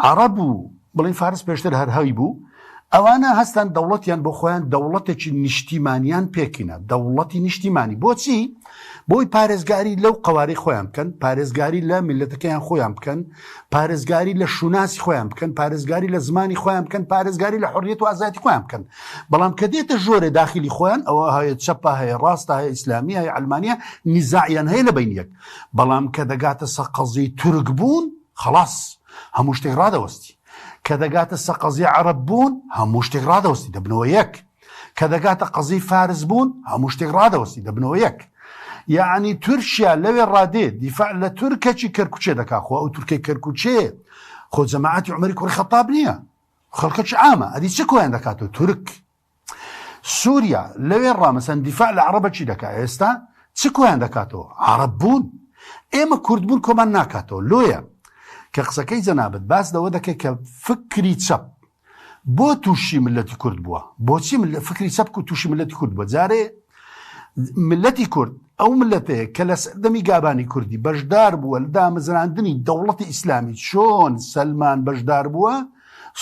عەرەب و بڵین فارس پێشتر هەر هەوی بوو ئەوانە هەستان دەوڵەتیان بۆ خۆیان دەوڵەتێکی نیشتیمانیان پێکینە دەوڵەتی نیشتیمانی بۆچی بۆی پارێزگاری لەو قەواری خۆیان بکەن پارێزگاری لە میلەتەکەیان خۆیان بکەن پارێزگاری لە شوناسی خۆیان بکەن پارێزگاری لە زمانی خۆیان بکەن پارێزگاری لە حڕیەت و ئازادی خۆیان بکەن. بەڵام کە دێتە ژۆرە داخلی خۆیان ئەوە هەیە چەپە هەیە ڕاستە هەیە ئیسلامی هەیە علمانیە نیزاعیان هەیە لە بینیەک بەڵام کە دەگاتە سەقەزی تورک بوون خلاص هەموو شتێک ڕادەوەستی کە دەگاتە سەقەزی عەرەب بوون هەموو شتێک ڕادەوەستی دەبنەوە یەک کە دەگاتە قەزی فارس بوون هەموو شتێک ڕادەوەستی دەبنەوە یەک. یعنی تورکیا لەوێ ڕادێ دیفاع لە تورکێکی کەرکوچێ دەکاخۆ ئەو تورکەی کەرکوچێ خۆ جەماعەتی عومەری کوڕی خەتاب نییە خەڵکەکی عامە ئەدی چ کۆیان دەکاتەوە تورک. سووریا لەوێ ڕامەسەن دیفاع لە عەرەبەکی دەکات ئێستا چ کۆیان دەکاتەوە عەرەب بوون ئێمە کورد بوون کۆمان ناکاتەوە لۆیە کە قسەکەی جەنابەت باس لەوە دەکەی کە فکری چەپ بۆ تووشی ملەتی کورد بووە بۆچی فکری چەپ و تووشی ملەتی کورد بووە جارێ ملەتی کورد ئەو ملەتەیە کە لە سەردەمی گابانی کوردی بەشدار بووە لە دامەزراندنی دەوڵەتی ئیسلامی چۆن سەلمان بەشدار بووە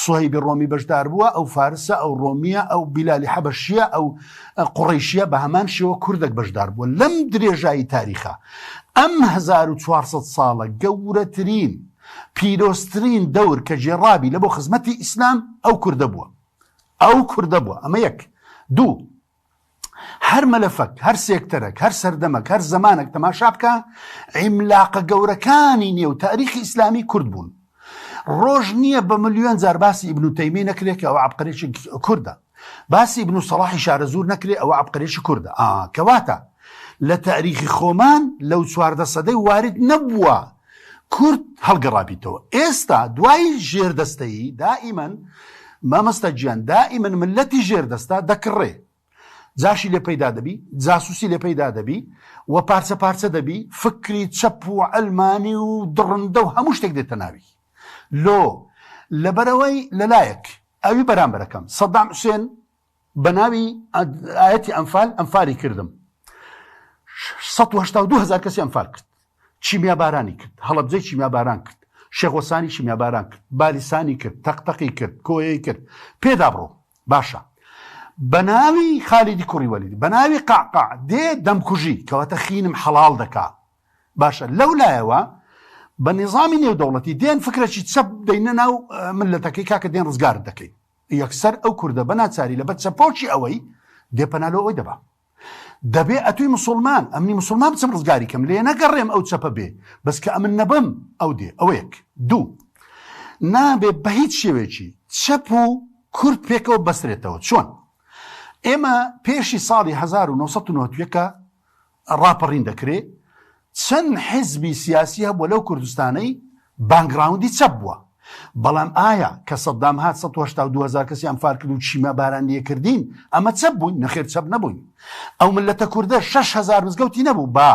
سوهەیبی ڕۆمی بەشدار بووە ئەو فارسە ئەو ڕۆمیە ئەو بیلالی حەبەشیە ئەو قوڕەیشیە بە هەمان شێوە کوردێک بەشدار بووە لەم درێژایی تاریخە. ئەم 1400 ساڵە گەورەترین پیرۆستترین دەور کە جێڕابی لە بۆ خزمەتی ئیسلام ئەو کوردە بووە ئەمە یەک. دوو هەر مەلەفەک هەر سێکتەرێک هەر سەردەمەک هەر زەمانێک تەماشا بکە عیملاقە گەورەکانی نێو تاریخی ئیسلامی کورد بوون. ڕۆژ نییە بە ملیۆن جار باسی ئیبن تەیمیە نەکرێت کە ئەوە عەبقەرێکی کوردە باسی ئیبن سەڵاحی شارەزور نەکرێت ئەوە عەبقەرێکی کوردە. کەواتە لە تاریخی خۆمان لەو 14 سەدەی وارد نەبووە کورد هەڵگەڕابیتەوە. ئێستا دوای ژێردەستەیی دائیمەن مامەستە گیان دائیمەن ملەتی ژێردەستا دەکڕێ، جاشی لێ پەیدا دەبی، جاسوسی لێ پەیدا دەبی و پارچە پارچە دەبی، فکری چەپ و ئەلمانی و دڕندە و هەموو شتێک دێتە ناوی. لەبەرەوەی لەلایەک ئەوی بەرامبەرەکەم سەدام حوسێن بە ناوی ئاەتی ئەنفالی کردم 182,000 کەسی ئەنفال کرد، چیمیا بارانی کرد، هەڵەبجەی چیمیا باران کرد، شێخۆسانی چیمیا باران کرد، بالیسانی کرد، تەقتەقی کرد، کۆیەی کرد، پێدا بڕۆ باشە. بە ناوی خالیدی کوڕی وەلیدی، بە ناوی قعقاع دێ دەمکوژی کەواتە خینم حەڵاڵ دەکا باشە. لەولایەوە بە نظامی نێودەوڵەتی دێن فکرێکی چەپ دەینە ناو ملەتەکەی کاکە دێن ڕزگار دەکەین، یەکسەر ئەو کوردە بە ناچاری لە بە چەپۆکی ئەوەی دێپەنالۆ ئەوەی دەبا دەبێ ئەتوی مسلمان ئەمنی مسلمان بچم ڕزگاری کەم لێ نەگەڕێم ئەو چەپە بێ بەس کە ئەمن نەبم ئەو دێ ئەوەیەک. دوو نابێ بە هیچ شێوێکی چەپ و کورد پێکەوە بەسرێتەوە. چۆن ئێمە پێشی ساڵی 1990 ڕاپەڕین دەکرێت چەند حزبی سیاسی هەبووە لەو کوردستانەی بانگراوندی چەپ بووە، بەڵام ئایا کە سەدام هات 182,000 کەسی ئەنفال کرد و چیمە باران لێکردین ئەمە چەپ بووین؟ نەخێر چەپ نەبووین. ئەو ملەتە کوردە 6,000 مزگەوتی نەبوو با،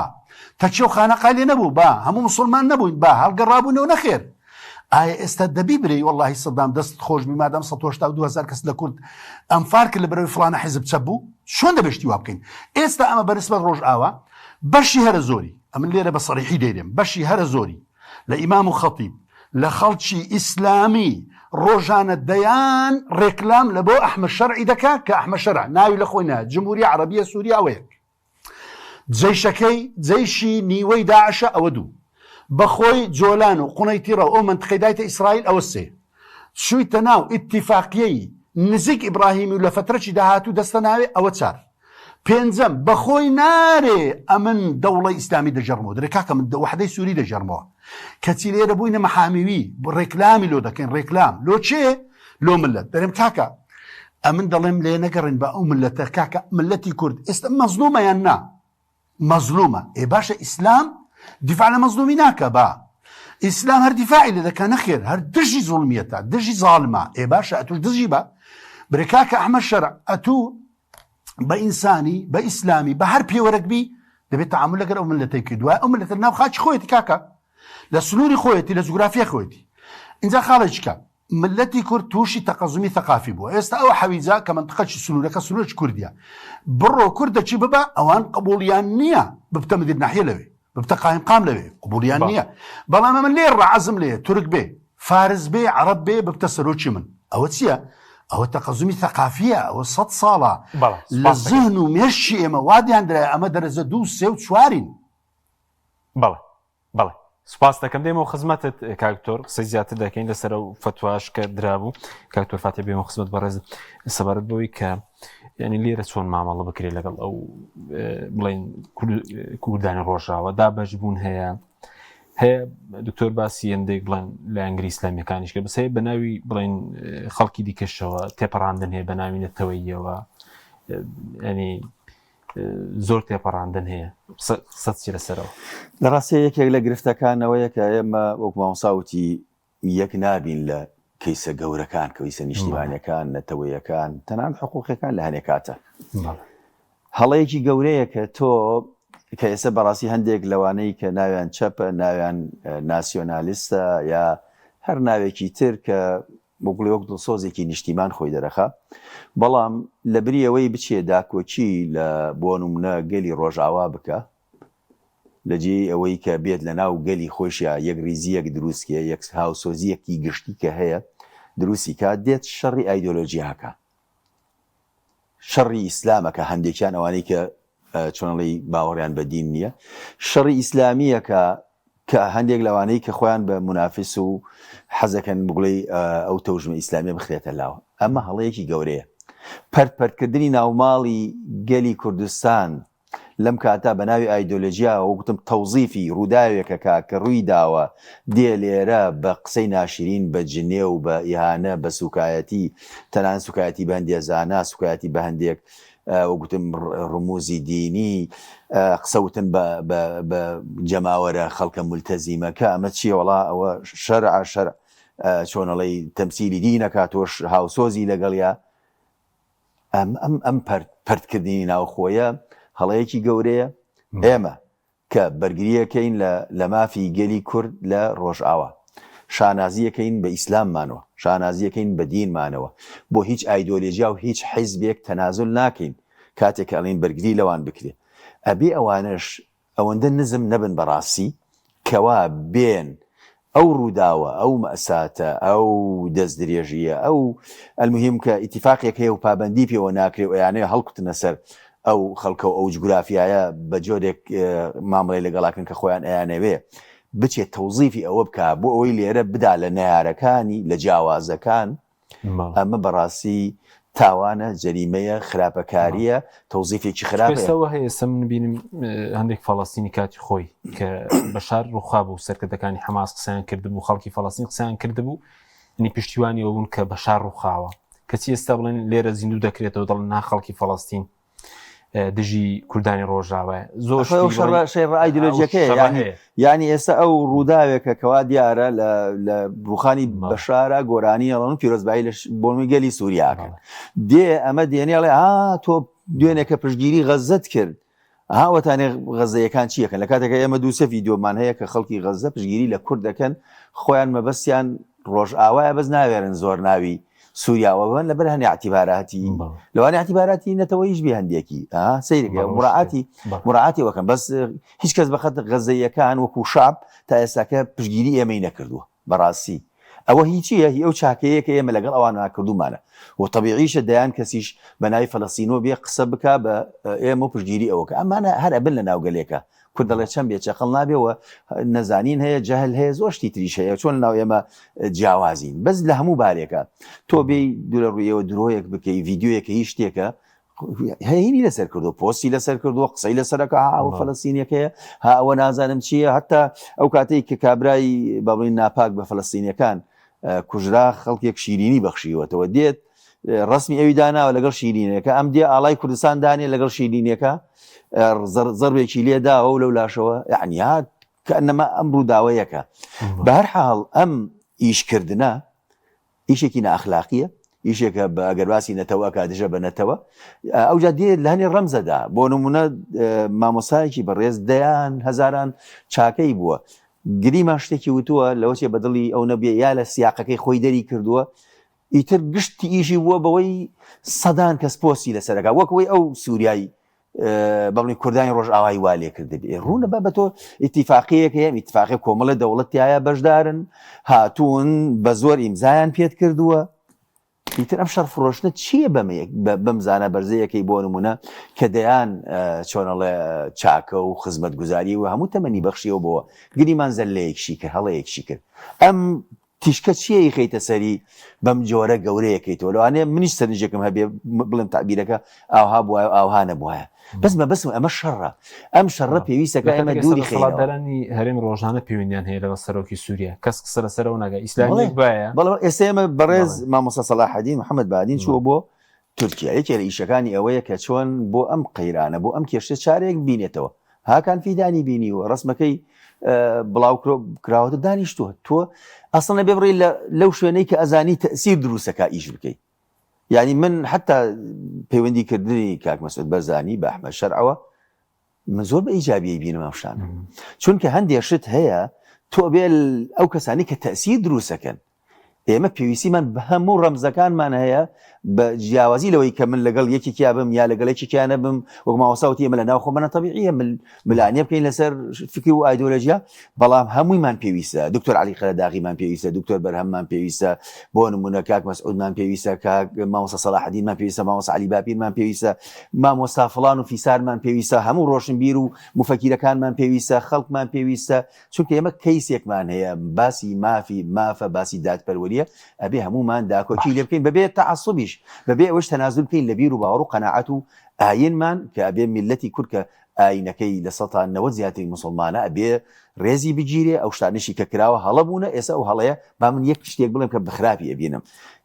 تەچێ و خانەقا لێ نەبوو با، هەموو مسلمان نەبووین با، هەڵگەڕابوونەوە نەخێر. ئایا ئێستا دەبی برێ وەڵاهی سەدام دەست خۆش بی مادام 182,000 کەس لە کورد ئەنفال کرد لە بەرەوەی فڵانە حیزب چەپ بوو؟ چۆن دەبێشتی وا بکەین؟ ئێستا ئەمە بەنسبەت ڕۆژئاوا بەشی هەرە زۆری، ئەمن لێرە بە سەریحی دەیرێم، بەشی هەرە زۆری لە ئیمام و خەتیب لە خەڵکی ئیسلامی ڕۆژانە دەیان ڕێکلام لە بۆ ئەحمەد شەرعی دەکا کە ئەحمەد شەرع ناوی لە خۆی نایە، جمهوریە عەرەبیە سووریا ئەوەیەک، جەیشەکەی جەیشی نیوەی داعشە ئەوە دوو، بەخۆی جۆلان و قوڵەی تیڕە و ئەو منتقەی دایتە ئیسرائیل ئەوە سێ، چوویتە ناو ئیتیفاقیەی نزیک ئیبراهیمی و لە فترەی داهاتوو دەستە ناوێ ئەوە چار. پێنجەم بەخۆی نارێ ئەمن دەوڵەی ئیسلامی دەژەرمەوە دەرێ کاکە من وحدەی سووری دەژەرمەوە کەچی لێرە بووینە مەحامیوی ڕێکلامی لۆ دەکەین، ڕێکلام لۆ چێ؟ لۆ ملت دەرێم کاکە ئەمن دەڵێم لێ نەگەڕین بە ئەو ملەتە کاکە ملەتی کورد ئێستا مەزلومە یان نا؟ مەزلومە. ئێ باشە ئیسلام دیفاع لە مەزلومی ناکە با، ئیسلام هەر دیفاعی لێ دەکا نەخێر، هەر دژی زوڵمیەتە، دژی زاڵمە. ئێ باشە ئەتوش دژی بە برێ کاکە ئەحمەد شەرع ئەتوو بە ئینسانی بە ئیسلامی بە هەر پێوەرەکبی دەبێت تەعامل لەگەر ئەو ملەتەی کردووە، ئەو ملەتە ناو خاچی خۆیەتی کاکە لە سنووری خۆیەتی لە جوگرافیە خۆیەتی. اینجا خاڵێکیکە ملەتی کورد تووشی تەقەزومی ثەقافی بووە. ئێستا ئەو حەویجا کە منتقەی سنوورەکە سنوورێکی کوردیە بڕۆ کوردەچی ببە ئەوان قبوڵیان نییە ببتە مدیر ناحیە لەوێ ببتە قایم قام لەوێ قبوڵیان نییە، بەڵام من لێ ڕەعەزم لێ تورک بێ فارس بێ عەرەب بێ ببتە سەرۆکی من. ئەوە چییە؟ ئەوە تەقەزومی ثەقافیە، ئەوە 100 ساڵە لە زهن و مێشی ئێمە وادیان درای ئەمە دەرەجە 2 3 و 4ین. بەڵێ بەڵێ سوپاس دەکەم دێمەوە خزمەتت کاکتۆر قسەی زیاتر دەکەین لەسەر و فتواش کە درابوو. کاکتۆر فاتح بێمە خزمەت بەڕێز سەبارەت بەوەی کە ینی لێرە چۆن مامەڵە بکرێت لەگەڵ ئەو بڵێن کوردانی ڕۆژاوە دابەش بوون هەیە دکتۆر باسی هەندێک بڵێن لە ئەنگری ئیسلامیەکانیش کە بەس هەیە بە ناوی بڵێن خەڵکی دیکەشەوە تێپەڕاندن هەیە بە ناوی نەتەوەییەوە، ینی زۆر تێپەڕاندن هەیە قسەت چی لەسەرەوە؟ لە ڕاستی یەکێک لە گرفتەکانەوەیە کە ئێمە وەک مامۆساوتی یەک نابین لە کەیسە گەورەکان کەیسە نیشتیمانیەکان نەتەوەیەکان تەنان حقوقەکان لە هەنێک کاتە هەڵەیەکی گەورەیە کە تۆ کە ئێستا بەڕاستی هەندێک لەوانەی کە ناویان چەپە ناویان ناسیۆنالیستە یا هەر ناوێکی تر کە بۆگوڵی وەک دڵسۆزێکی نیشتیمان خۆی دەرەخە، بەڵام لە بری ئەوەی بچێ داکۆچی لە بۆ نمونە گەلی ڕۆژئاوا بکە لەجێ ئەوەی کە بێت لە ناو گەلی خۆشیە یەک ریزیەک دروستکە یەک هاوسۆزیەکی گشتی کە هەیە دروستی کات دێت شەڕی ئایدۆلۆژیاکە شەڕی ئیسلامەکە هەندێکیان ئەوانەی کە چۆنڵی باوەڕیان بە دین نییە، شەڕی ئیسلامیەکە کە هەندێک لەوانەی کە خۆیان بە منافس و حەزەکەن بگوڵی ئەو تەوژمە ئیسلامیە بخرێتە لاوە. ئەمە هەڵەیەکی گەورەیە. پەرپەرکردنی ناوماڵی گەلی کوردستان لەم کاتا بە ناوی ئایدۆلۆژیا وەگوتم تەوزیفی ڕووداوێکە کە ڕووی داوە دێ لێرە بە قسەی ناشرین بە جنێ و بە ئیهانە بە سوکایەتی تەنان سوکایەتی بە هەندێک زانا سوکایەتی بە هەندێک وەگوتم ڕموزی دینی قسەوتن بە جەماوەرە خەڵکە مولتەزیمە کە ئەمە چییە وڵا ئەوە شەرع چۆنەڵی تەمسیلی دینەکە تۆش هاوسۆزی لەگەڵیا ئەم پەردکردنی ناوخۆیە هەڵەیەکی گەورەیە ئێمە کە بەرگریەکەین لە مافی گەلی کورد لە ڕۆژئاوا شانازیەکەین بە ئیسلاممانەوە شانازیەکەین بە دینمانەوە بۆ هیچ ئایدۆلۆژیا و هیچ حیزبێک تەنازل ناکەین کاتێک ئەڵین بەرگری لەوان بکرێ ئەبێ ئەوانش ئەوەندە نزم نەبن بەڕاستی کەوا بێن ئەو ڕووداوە ئەو مەساتە ئەو دەست درێژیە ئەو ئەلموهیم کە ئیتیفاقێک هەیە و پابندی پێوە ناکرێ و یانەیە هەڵکوتنە سەر ئەو خەڵکە و ئەو جوگرافیایە بە جۆرێک مامەڵی لەگەڵاکن کە خۆیان ئەیانەوێ بچێت تەوزیفی ئەوە بکە بۆ ئەوەی لێرە بدا لە نەیارەکانی لە جیاوازەکان ئەمە بەڕاستی تاوانە جەریمەیە خراپەکاریە تەوزیفێکی خراپەوە هەیە سم بینم هەندێک فەڵەستینی کاتی خۆی کە بەشار ڕووخا بوو سەرکردەکانی حەماس قسەیان کردبوو خەڵکی فەڵەستین قسەیان کردبوو نی پشتیوانی ئەوون کە بەشار ڕووخاوە کەچی ئێستا بڵێن لێرە زیندوو دەکرێتەوە دڵ نا خەڵکی فەڵەستین دژی کوردانی ڕۆژاوە زۆر ئایدۆلۆژیەکەی ینی ئێستا ئەو ڕووداوێکە کەوا دیارە لە ڕوخانی بەشارە گۆرانی ئەڵەن پیرۆزبایی لە بۆمی گەلی سووریاکەن دێ ئەمە دێنێڵێ تۆ دوێنێکە پشتگیری غەزەت کرد هاوەتانێ غەزەیەکان چیەکەن لە کاتێکە ئێمە دووسە ڤیدیۆمان هەیە کە خەڵکی غەزە پشتگیری لە کورد دەکەن خۆیان مەبەستیان ڕۆژئاوایە بەس ناوێرن زۆر ناوی سووریاوەبن لەبەر هەنێ اعتیباراتی لەوانی اعتیباراتی نەتەوەیش بێ هەندێکی سەیرێکە مراعاتی وەکەم بەس هیچ کەس بەخەت غەزەیەکان وەکو شاب تا ئێستاکە پشتگیری ئێمەی نەکردووە بەڕاستی ئەوە هیچیە ئەو چاکەیە کە ئێمە لەگەڵ ئەوان ناکردومانە و طبیعیشە دەیان کەسیش بە ناوی فەلەستینەوە بێ قسە بکە بە ئێمە پشتگیری ئەوەکە ئەمانە هەر ئەبن لە ناوگەلێکە کورد دەڵێ چەند بێ چەقڵ نابێەوە نەزانین هەیە جەهل هەیە زۆر شتی تریش هەیە چۆن ناو ئێمە جیاوازین بەس لە هەموو بارێکە تۆ بێی دوورە ڕوویەوە درۆیەک بکەی ڤیددیۆیەکە هیچ شتێکە هەینی لەسەر کردو پۆستی لەسەر کردووە قسەی لەسەرەکە ئەو فەلەستینیەکەیە ها ئەوە نازانم چییە هەتا ئەو کاتەی کە کابرای بەڵین ناپاک بە فەلەستینیەکان کوژرا خەڵکێک شیرینی بەخشیوەتەوە دێت ڕسمی ئەوی داناوە لەگەڵ شیرینەکە ئەم دێ ئاڵای کوردستان دانێ لەگەڵ شیرینەکە زەربێکی لێداوە و لەو لاشەوە یعنی کە ئەنەما ئەم ڕووداوەیەکە بە هەر حاڵ ئەم ئیشکردنە ئیشێکی نائەخلاقیە ئیشێکە بە ئەگەرباسی نەتەوە کاتژە بە نەتەوە ئەوجا دێت لە هەنێ ڕەمزەدا بۆ نمونە مامۆسایەکی بەڕێز دەیان هەزاران چاکەی بووە گریما شتێکی وتووە لەوەچێ بەدڵی ئەو نەبێ یا لە سیاقەکەی خۆی دەری کردووە ئیتر گشتی ئیشی بووە بەوەی سەدان کەس پۆستی لەسەرەکە وەکەوەی ئەو سووریایی بەڵێ کوردانی ڕۆژئاوایی وا لێ کرد دەبێ ڕوونە بە تۆ ئیتیفاقیەک هەیە ئیتیفاقی کۆمەڵە دەوڵەتیایە بەشدارن هاتوون بە زۆر ئیمزایان پێت کردووە ئیتر ئەم شەڕ فرۆشتنە چییە بەمزانە بەرزەیەکەی بۆ نمونە کە دەیان چۆنەڵێ چاکە و خزمەتگوزاری و هەموو تەمەنی بەخشیەوە بۆ گریمان زەلەیەکشی کرد هەڵەیەکشی کرد ئەم تیشکە چیە خەیتە سەری بەم جۆرە گەورەیەکەیتەوە لەوانەیە منیش سەرنجێکم هەبێ بڵم تعبیرەکە ئاها بووە ئاها نەبووە بەسم ئەمە شەڕە ئەم شەڕە پێویستەکە ئەمە دووری خێڵدارانی هەرێم ڕۆژانە پەیوەندیان هەیە لەگەڵ سەرۆکی سووریا کەس قسە لەسەرەوە ناگە ئیسلامیک باە بەڵێ ئێستا ئێمە بەڕێز مامۆستا سەلاحەدین محەممەد بادین چووە بۆ تورکیا یەکێ لە ئیشەکانی ئەوەیە کە چۆن بۆ ئەم قەیرانە بۆ ئەم کێشە چارێک بینێتەوە هاکان فیدانی بینیوە ڕسمەکەی بڵاو کراوەتە دانیشتووە تۆ ئەسڵ نەبێ بڕێ لەو شوێنەی کە ئەزانی تەسیر دروستەکە ئیش بکەیت یعنی من حتا پەیوەندیکردنی کاک مەسعود بەرزانی بە ئەحمەد شەرعەوە من زۆر بە ئیجابیەی بینم ئەم شتانە چونکە هەندێک شت هەیە تۆ بێ ئەو کەسانی کە تەسیر دروستەکەن ئێمە پێویستیمان بە هەموو ڕەمزەکانمان هەیە بە جیاوازی لەوەی کە من لەگەڵ یەکێکیا بم یا لەگەڵ یەکێکیانە بم وەک ماوەساوتی ئێمە لە ناو خۆمانە تەبیعیە ملانیە بکەین لەسەر فکر و ئایدۆلۆژیا بەڵام هەموویمان پێویستە دکتۆر عەلی خەلەداغیمان پێویستە دکتۆر بەرهەممان پێویستە بۆ نمونە کاک مەسعودمان پێویستە کاک مامۆستا سەلاحەدینمان پێویستە مامۆستا عەلی باپیرمان پێویستە مامۆستا فڵان و فیسارمان پێویستە هەموو ڕۆشنبیر و مفەکیرەکانمان پێویستە خەڵکمان پێویستە چونکە ئێمە کەیسێکمان هەیە باسی مافە باسی دادپەروەریە ئەبێ هەمومان داکۆکی لێ بکەین بەبێ تەعەسوبیش بەبێ ئەوەش تەنازل بکەین لە بیر و باوەڕ و قەناعەت و ئاینمان کە ئەبێ میلەتی کورد کە ئاینەکەی لە 90 زیاتری موسڵمانە ئەبێ ڕێزی بگیرێ ئەو شتانشی کە کراوە هەڵەبوونە ئێستا ئەو هەڵەیە با من یەک شتێک بڵێم کە بخراپی ئەبینم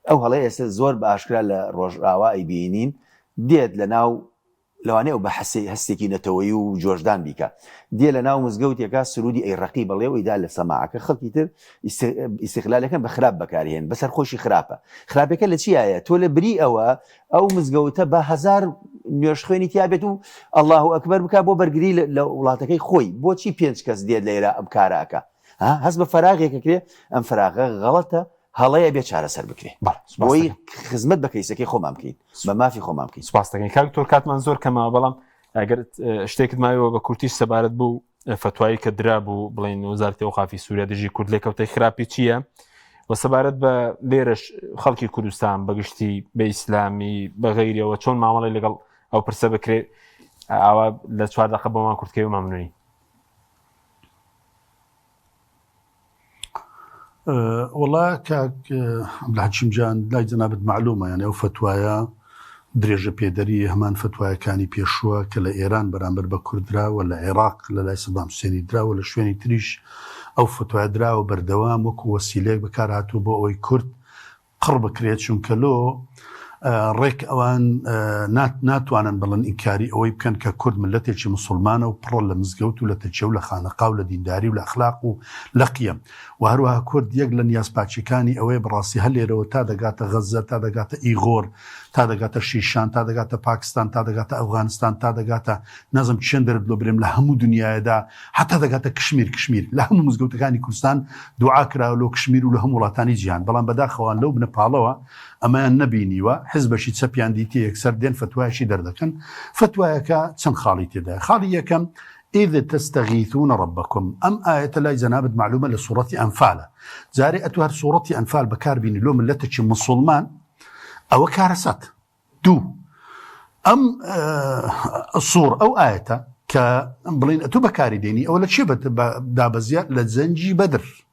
ئەو هەڵەیە ئێستا زۆر بە ئاشکرا لە ڕۆژئاوا ئەیبینین دێت لە ناو لەوانەیە بە هەستێکی نەتەوەی و جۆشدان بیکە دێ لە ناو مزگەوتێکا سرودی ئەی ڕقی بڵێ و ئیدا لە سەماعەکە خەڵکی تر ئیستیغلالەکەن بە خراپ بەکارهێن بەسەر خۆشی خراپەکە لە چیایە تۆ لە بری ئەو مزگەوتە بە 1000 نوێژ خوێنی تیابێت و الله ئەکبەر بکە بۆ بەرگری لە وڵاتەکەی خۆی بۆچی 5 کەس دێت لێرە ئەم کارەکە هەست بە فەراغێکە کرێ ئەم فەراغە غەڵەتە هەڵەیە بێ چارەسەر بکرێ بۆی خزمەت بە کەیسەکەی خۆمان بکەین بە مافی خۆمان بکەین. سپاس دەکەین کاکتۆر کاتمان زۆر کەمەوە بەڵام ئەگەر شتێکت مایەوە بە کورتیش سەبارەت بوو فتوایی کە درا بوو بڵین وەزارەتی ئەوقافی سووریا دژی کورد لێکەوتەی خراپی چییە و سەبارەت بە لێرەش خەڵکی کوردستان بەگشتی بە ئیسلامی بە غەیریەوە چۆن مامەڵی لەگەڵ ئەو پرسە بکرێت ئاوا لە 4 دقە بۆمان کورتکەوی مەمنونی. والله كاك عبد الحكيم جان لا جنابت معلومة يعني أو فتوايا درێژە پێدەری هەمان فتوایەکانی پێشووە کە لە ئێران بەرامبەر بە کوردرا و لە عێراق لە لای سەدام حوسێنی دراوە لە شوێنی تریش ئەو فتوای دراوە بەردەوام وەکو وەسیلەیەک بەکارهاتوو بۆ ئەوەی کورد قڕ بکرێت چونکە لۆ ڕێک ئەوان ناتوانن بڵن ئینکاری ئەوەی بکەن کە کورد ملەتێکی مسلمانە و پڕ لە مزگەوت و لە تەچە و لە خانەقا و لە دینداری و لە ئەخلاق و لە قیەم و هەروەها کورد یەک لە نیازپاچیەکانی ئەوەی بەڕاستی هەلێرەوە تا دەگاتە غەزە تا دەگاتە ئیغۆر تا دەگاتە شیشان تا دەگاتە پاکستان تا دەگاتە ئەفغانستان تا دەگاتە نەزم چەند دەرت لۆ برێم لە هەموو دنیاەدا حتا دەگاتە کشمیر لە هەموو مزگەوتەکانی کوردستان دوعا کراوە لۆ کشمیر و لە هەموو وڵاتانی جیهان بەڵام بەداخەوان لەو بنەپاڵەوە ئەمەیان نەبینیوە حزبەشی چەپیان دیتە یەکسەر دێن فتوایەکی دەردەکەن فتوایەکە چەند خاڵی تێدا خاڵی یەکەم إذ تستغيثون ربكم أم آية لا جنابت معلومة لسورة أنفال جاري أتوهر سورة أنفال بكار بين اللوم التي مسلمان أو كارسات دو أم الصور أو آية كبلين أتو بكاري ديني أو لتشبت دابزيا لزنجي بدر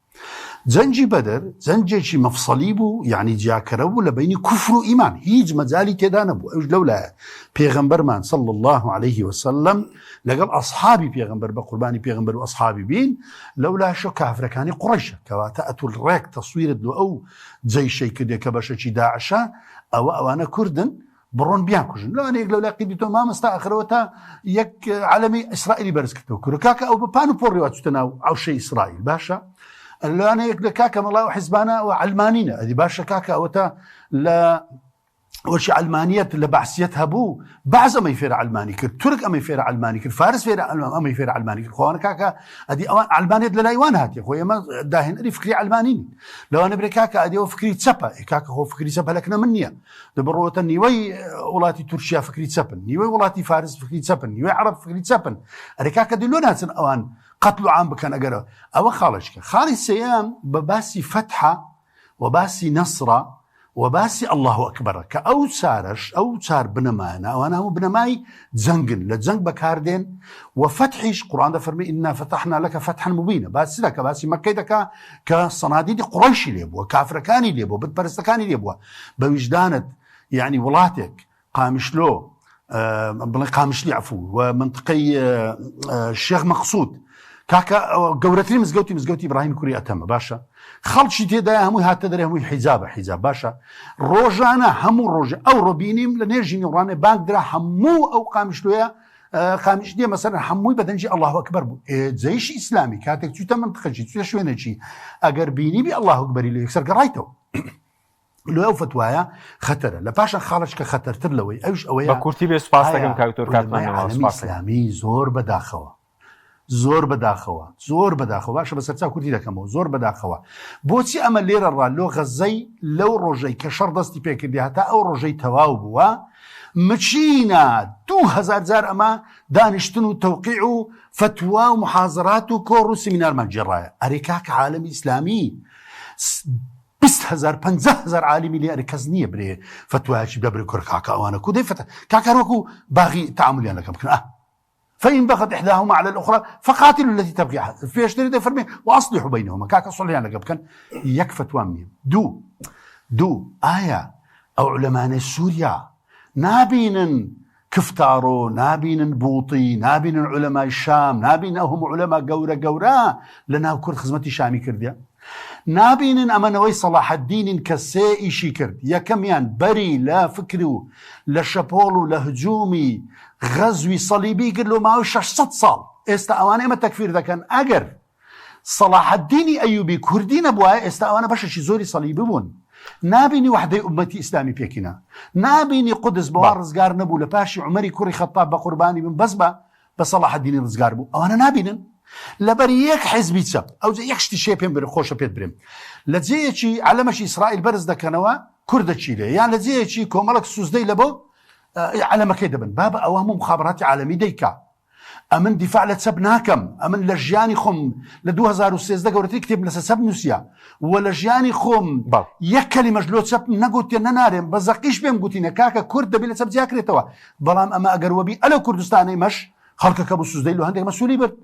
زنجي بدر زنجي مفصليبو يعني جاكرو لبين كفر وإيمان هيج مزالي تدانبو لولا پیغمبر من صلى الله عليه وسلم لقل أصحابي پیغمبر بقرباني پیغمبر وأصحابي بين لولا شو كافر كاني قريشة كواتا أتو الريك تصوير دو أو زي شي كده كبشة داعشة أو أنا كردن برون بيان كوجن لو أنا لولا قيدتو ما مستأخروتا يك عالمي إسرائيلي برزكتو كروكاكا أو ببانو بوري واتستناو أو شيء إسرائيل باشا اللي أنا يقول كاكا الله وحزبانا وعلمانينا هذه باشا كاكا وتا لا وش علمانية لبعثيتها بو بعض أما يفير علماني كر ترك أما يفير علماني كر فارس فير أما يفير علماني كر خوانا كاكا هذه أوان علمانية للايوان هاتي يا خويا ما داهن أري فكري علمانيني لو أنا بري كاكا هذه هو فكري تسبة كاكا هو فكري تسبة لكنا منيا دبروة نيوي ولاتي تركيا فكري تسبة نيوي ولاتي فارس فكري تسبة نيوي عرب فكري تسبة أري كاكا دلونا سن أوان قتلوا عام بكان أقرأ أو خالشك خالي السيام بباسي فتحة وباسي نصرة وباسي الله أكبر كأو سارش أو سار بنمانا وأنا هو بنماي زنقن لتزنق بكاردين وفتحش قرآن ده فرمي إنا فتحنا لك فتحا مبينا باسي لك باسي مكيدك كصناديد قريشي ليبوا كافركاني ليبوا بتبرستكاني ليبوا بوجدانت يعني ولاتك قامشلو قامشلي عفو ومنطقي الشيخ مقصود كاكا قورتني مزقوتي إبراهيم كوري أتم باشا خلشي تيدا همو هات تدري همو حجاب باشا روجانا همو روجا أو روبينيم لنيرجي نوراني بانك درا همو أو قامشلويا قامش دي مثلا همو بدنجي الله أكبر بو زيش إسلامي كاتك تيتا منطقة جي تيتا شوينة جي أقر بيني بي الله أكبر اللي يكسر قرايتو لو أو فتوايا خطر لباشا خالش كخطر ترلوي أوش أويا بكورتي بي سباس تكم كاكتور كاتمان عالمي إسلامي زور بداخوا زۆر بەداخەوە باشە بەسەرچاو کوردی دەکەمەوە زۆر بەداخەوە بۆچی ئەمە لێرە ڕالۆ غەزەی لەو ڕۆژەی کە شەڕ دەستی پێکردی هەتا ئەو ڕۆژەی تەواو بووە مچینە 2000 جار ئەمە دانیشتن و تەوقیع و فتوا و محاضرات و کۆڕ و سمینارمان جێڕایە ئەرێ کاکە عالەمی ئیسلامی 20,000 50,000 عالمی لێ ئەرێ کەس نییە برێ فتوایەکی بەبرێ کۆر کاکە ئەوانە کودەی فتە کاکە وەکو باغی تەعاملیان دەکەم بکەن فإن بغت إحداهما على الأخرى فقاتلوا التي تبغي فيش تريد فرمي وأصلحوا بينهما كاكا صليان لك بكن يكفت وامنين دو آية أو علماء سوريا نابين كفتارو نابين بوطي نابين علماء الشام نابين هم علماء قورة لنا كرد خزمتي شامي كرديا نابینن ئەمەنەوەی سەلاح الدینین کە سێ ئیشی کرد. یەکەمیان بەری لە فکر و لە شەپۆڵ و لە هجوومی غەزوی سەلیبی کرد لە ماوەی 600 ساڵ. ئێستا ئەوانە ئێمە تەکفیر دەکەن. ئەگەر سەلاح الدینی ئەیوبی کوردی نەبووە ئێستا ئەوانە بەشێکی زۆری سەلیبی بوون. نابینی وحدەی ئومەتی ئیسلامی پێکینە، نابینی قودس بەوا ڕزگار نەبوو لە پاشی عومەری کوڕی خەتاب بە قوربانی بن بەس بە سەلاح الدینی ڕزگار بوو. ئەوانە نابینن لەبەر یەک حیزبی چەپ. ئەو یەک شتی شێ پێم خۆشە پێت برێم، لە جێیەکی علەمەشی ئیسرائیل بەرز دەکەنەوە کوردەچی لێ، یان لە جێیەکی کۆمەڵک سوزدەی لە بۆ علەمەکەی دەبن. با بە ئەوە هەموو مخابراتی عالەمی دەیکا. ئەمن دیفاع لە چەپ ناکەم، ئەمن لە ژیانی خۆم لە 2013 گەورەتری کتێب لەسەر چەپ نووسیە و لە ژیانی خۆم یەک کەلیمەش لۆ چەپ نەگوتێ نەنارێم بە زەقیش پێم گوتینە کاکە کورد دەبێت لە چەپ جیاکرێتەوە. بەڵام ئەمە ئەگەر وەبی ئەلە کوردستانی مەش خەڵکەکە بوو سوزدەی لە هەندێک مەسوولی برد.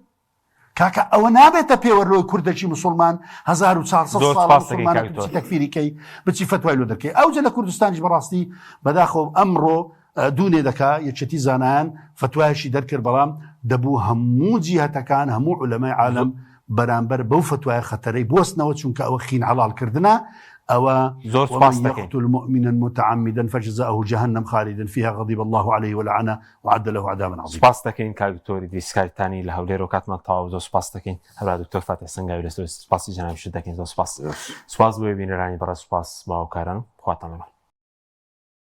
کاکە ئەوە نابێتە پێوەرلۆی کوردەکی مسلمان 1400 ساڵ مسلمانە بچی تەکفیریکەی بچی فتوای لۆ دەکەی. ئەوجە لە کوردستانیش بەڕاستی بەداخۆ ئەمڕۆ دوونێ دەکا یەکێتی زانایان فتوایشی دەرکرد، بەڵام دەبوو هەموو جیهەتەکان هەموو عولەمای عالم بەرامبەر بەو فتوای خەتەرەی بوەستنەوە، چونکە ئەوە خین حەڵالکردنە. ئەوە زۆر سپاس دەکەین. يقتل مؤمنا متعمدا فجزاؤه جهنم خالدا فيها غضب الله عليه ولعنه وعد له عذابا عظيما. سپاس دەکەین کاکتۆری دیسکایتانی لە هەولێر و کاتمان تەواو. زۆر سپاس دەکەین هەرا دکتۆر فاتح سنگاوی لەسەر سپاسی جەنابیش دەکەین. زۆر سپاس. سپاس بۆ بینەرانی بەڕێز، سپاس باوکاران، خواتان لەگەڵ.